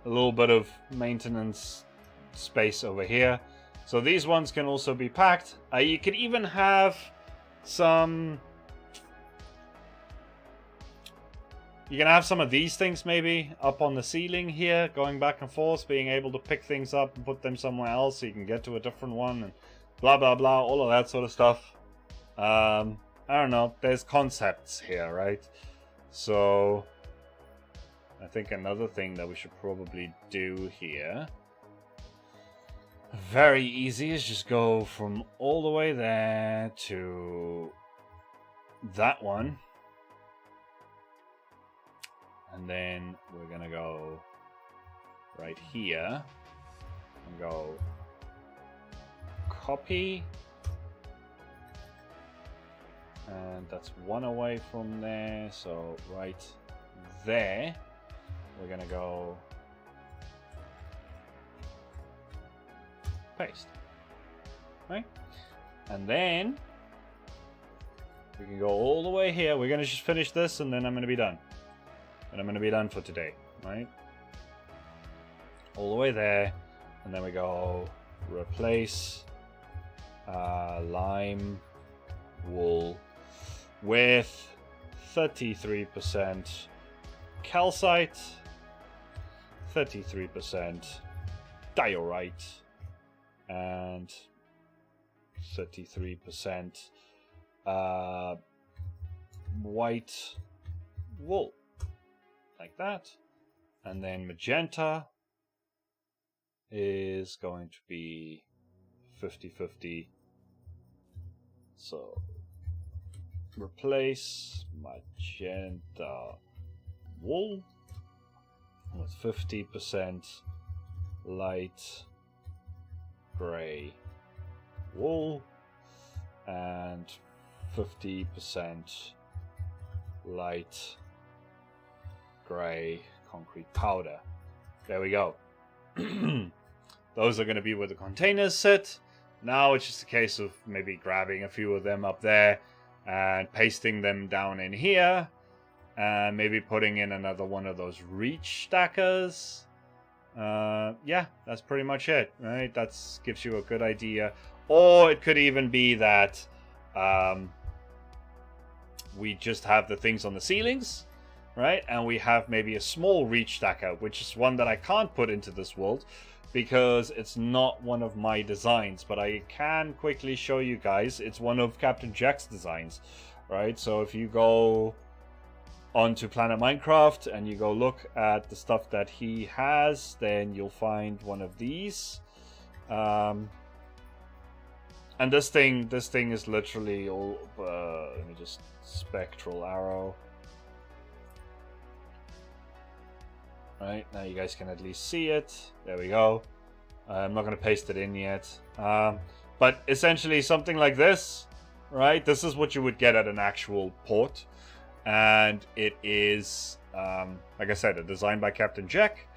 A little bit of maintenance space over here. So these ones can also be packed. You could even have some... You can have some of these things maybe up on the ceiling here, going back and forth, being able to pick things up and put them somewhere else so you can get to a different one and blah blah blah, all of that sort of stuff. I don't know, there's concepts here, right? So I think another thing that we should probably do here, very easy, is just go from all the way there to that one. And then we're gonna go right here and go copy. And that's one away from there, so right there, we're gonna go paste, right? And then we can go all the way here. We're gonna just finish this, and then I'm gonna be done. And I'm gonna be done for today, right? All the way there, and then we go replace lime wool with 33% calcite, 33% diorite, and 33% white wool, like that. And then magenta is going to be 50-50. So replace magenta wool with 50% light gray wool and 50% light gray concrete powder. There we go. Those are going to be where the containers sit. Now it's just a case of maybe grabbing a few of them up there and pasting them down in here, and maybe putting in another one of those reach stackers. Yeah, that's pretty much it, right? That gives you a good idea. Or it could even be that we just have the things on the ceilings, right? And we have maybe a small reach stacker, which is one that I can't put into this world because it's not one of my designs, but I can quickly show you guys. It's one of Captain Jack's designs, right? So if you go onto Planet Minecraft and you go look at the stuff that he has, then you'll find one of these. And this thing is literally all, let me just spectral arrow. Right, now you guys can at least see it. There we go. I'm not going to paste it in yet. But essentially something like this, right? This is what you would get at an actual port. And it is, like I said, a design by Captain Jack.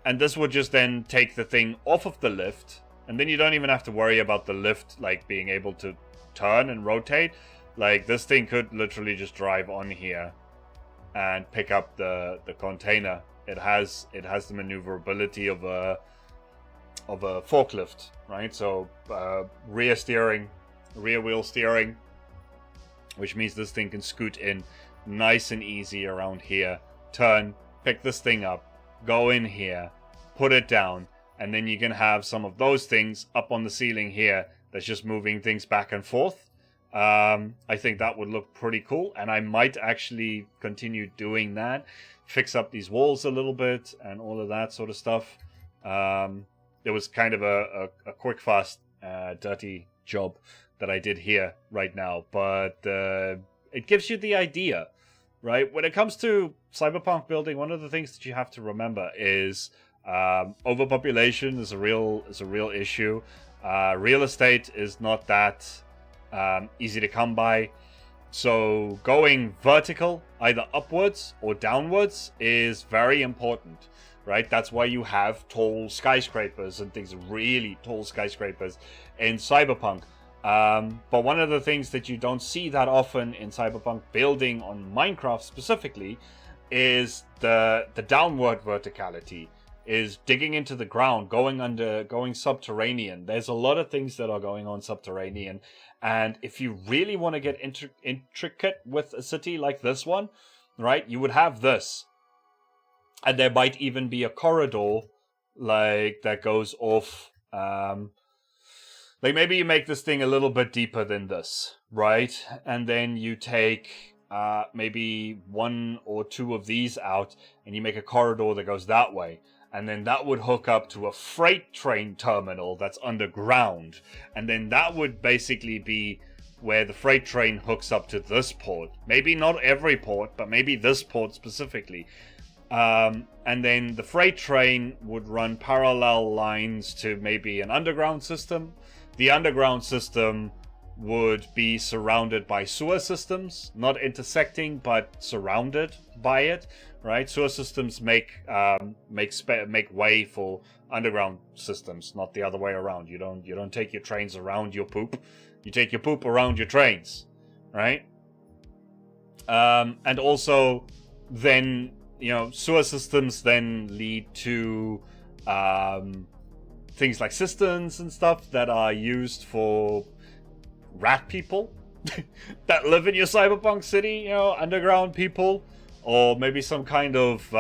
And this would just then take the thing off of the lift. And then you don't even have to worry about the lift like being able to turn and rotate. Like this thing could literally just drive on here and pick up the container. It has the maneuverability of a forklift, right? So rear wheel steering, which means this thing can scoot in nice and easy around here, turn, pick this thing up, go in here, put it down, and then you can have some of those things up on the ceiling here that's just moving things back and forth. I think that would look pretty cool, and I might actually continue doing that. Fix up these walls a little bit and all of that sort of stuff. It was kind of a quick, fast, dirty job that I did here right now, but it gives you the idea, right? When it comes to cyberpunk building, one of the things that you have to remember is overpopulation is a real issue. Real estate is not that easy to come by. So going vertical, either upwards or downwards, is very important, right? That's why you have tall skyscrapers and things, really tall skyscrapers in Cyberpunk. But one of the things that you don't see that often in Cyberpunk building on Minecraft specifically is the downward verticality, is digging into the ground, going subterranean. There's a lot of things that are going on subterranean. And if you really want to get intricate with a city like this one, right, you would have this. And there might even be a corridor like that goes off. Like maybe you make this thing a little bit deeper than this, right? And then you take maybe one or two of these out and you make a corridor that goes that way. And then that would hook up to a freight train terminal that's underground. And then that would basically be where the freight train hooks up to this port. Maybe not every port, but maybe this port specifically. And then the freight train would run parallel lines to maybe an underground system. The underground system would be surrounded by sewer systems, not intersecting, but surrounded by it, right? Sewer systems make way for underground systems, not the other way around. You don't take your trains around your poop. You take your poop around your trains, right? And also, then, you know, sewer systems then lead to things like cisterns and stuff that are used for rat people that live in your cyberpunk city, you know, underground people, or maybe some kind of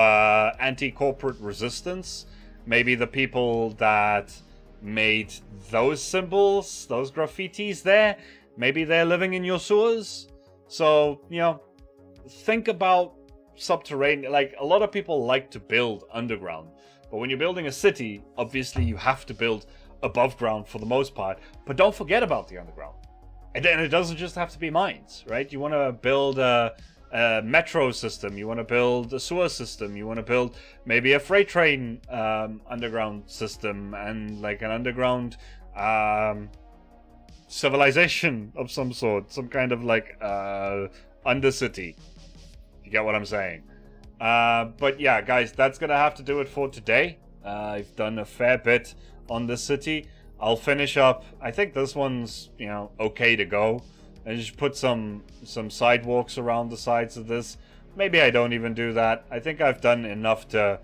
anti-corporate resistance. Maybe the people that made those symbols, those graffitis there, maybe they're living in your sewers. So, you know, think about subterranean. Like, a lot of people like to build underground, but when you're building a city, obviously you have to build above ground for the most part, but don't forget about the underground. And then it doesn't just have to be mines, right? You want to build a metro system, you want to build a sewer system, you want to build maybe a freight train underground system, and like an underground civilization of some sort, some kind of like undercity. You get what I'm saying? But yeah, guys, that's gonna have to do it for today. I've done a fair bit on this city. I'll finish up. I think this one's, you know, okay to go. I just put some sidewalks around the sides of this. Maybe I don't even do that. I think I've done enough to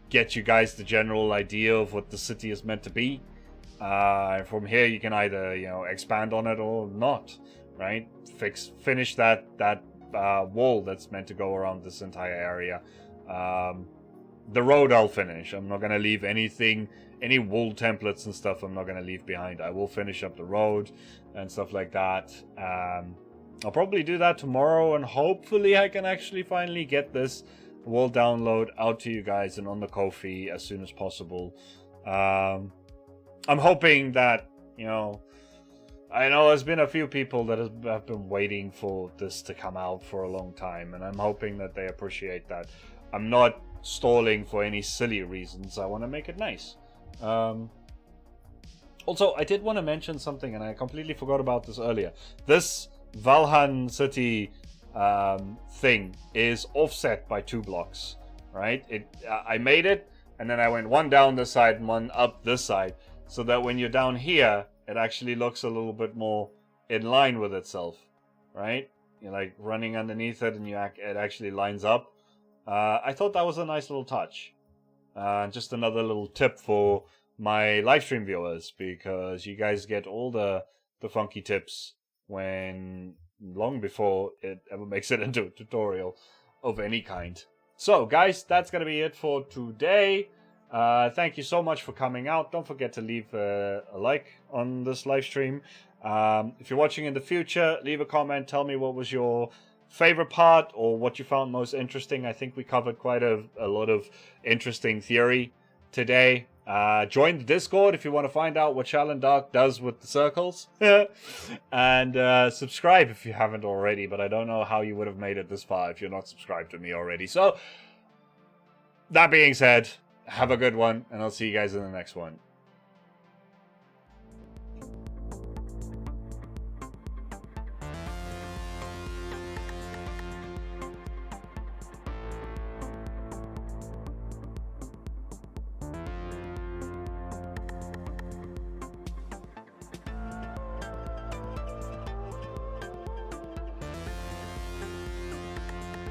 get you guys the general idea of what the city is meant to be. From here, you can either, you know, expand on it or not, right? Finish that wall that's meant to go around this entire area. The road I'll finish. I'm not gonna leave anything. Any wool templates and stuff I'm not going to leave behind. I will finish up the road and stuff like that. I'll probably do that tomorrow, and hopefully I can actually finally get this wall download out to you guys and on the Ko-fi as soon as possible. I'm hoping that, you know, I know there's been a few people that have been waiting for this to come out for a long time, and I'm hoping that they appreciate that. I'm not stalling for any silly reasons. I want to make it nice. Also, I did want to mention something, and I completely forgot about this earlier. This Valhan city thing is offset by 2 blocks, right? I made it, and then I went one down this side and one up this side, so that when you're down here, it actually looks a little bit more in line with itself, right? You're like running underneath it, and it actually lines up. I thought that was a nice little touch. Just another little tip for my livestream viewers, because you guys get all the funky tips long before it ever makes it into a tutorial of any kind. So guys, that's gonna be it for today. Thank you so much for coming out. Don't forget to leave a like on this live stream. If you're watching in the future, leave a comment. Tell me what was your favorite part or what you found most interesting. I think we covered quite a lot of interesting theory today. Join the Discord if you want to find out what Shallon Dark does with the circles. And subscribe if you haven't already, but I don't know how you would have made it this far if you're not subscribed to me already. So, that being said, have a good one, and I'll see you guys in the next one.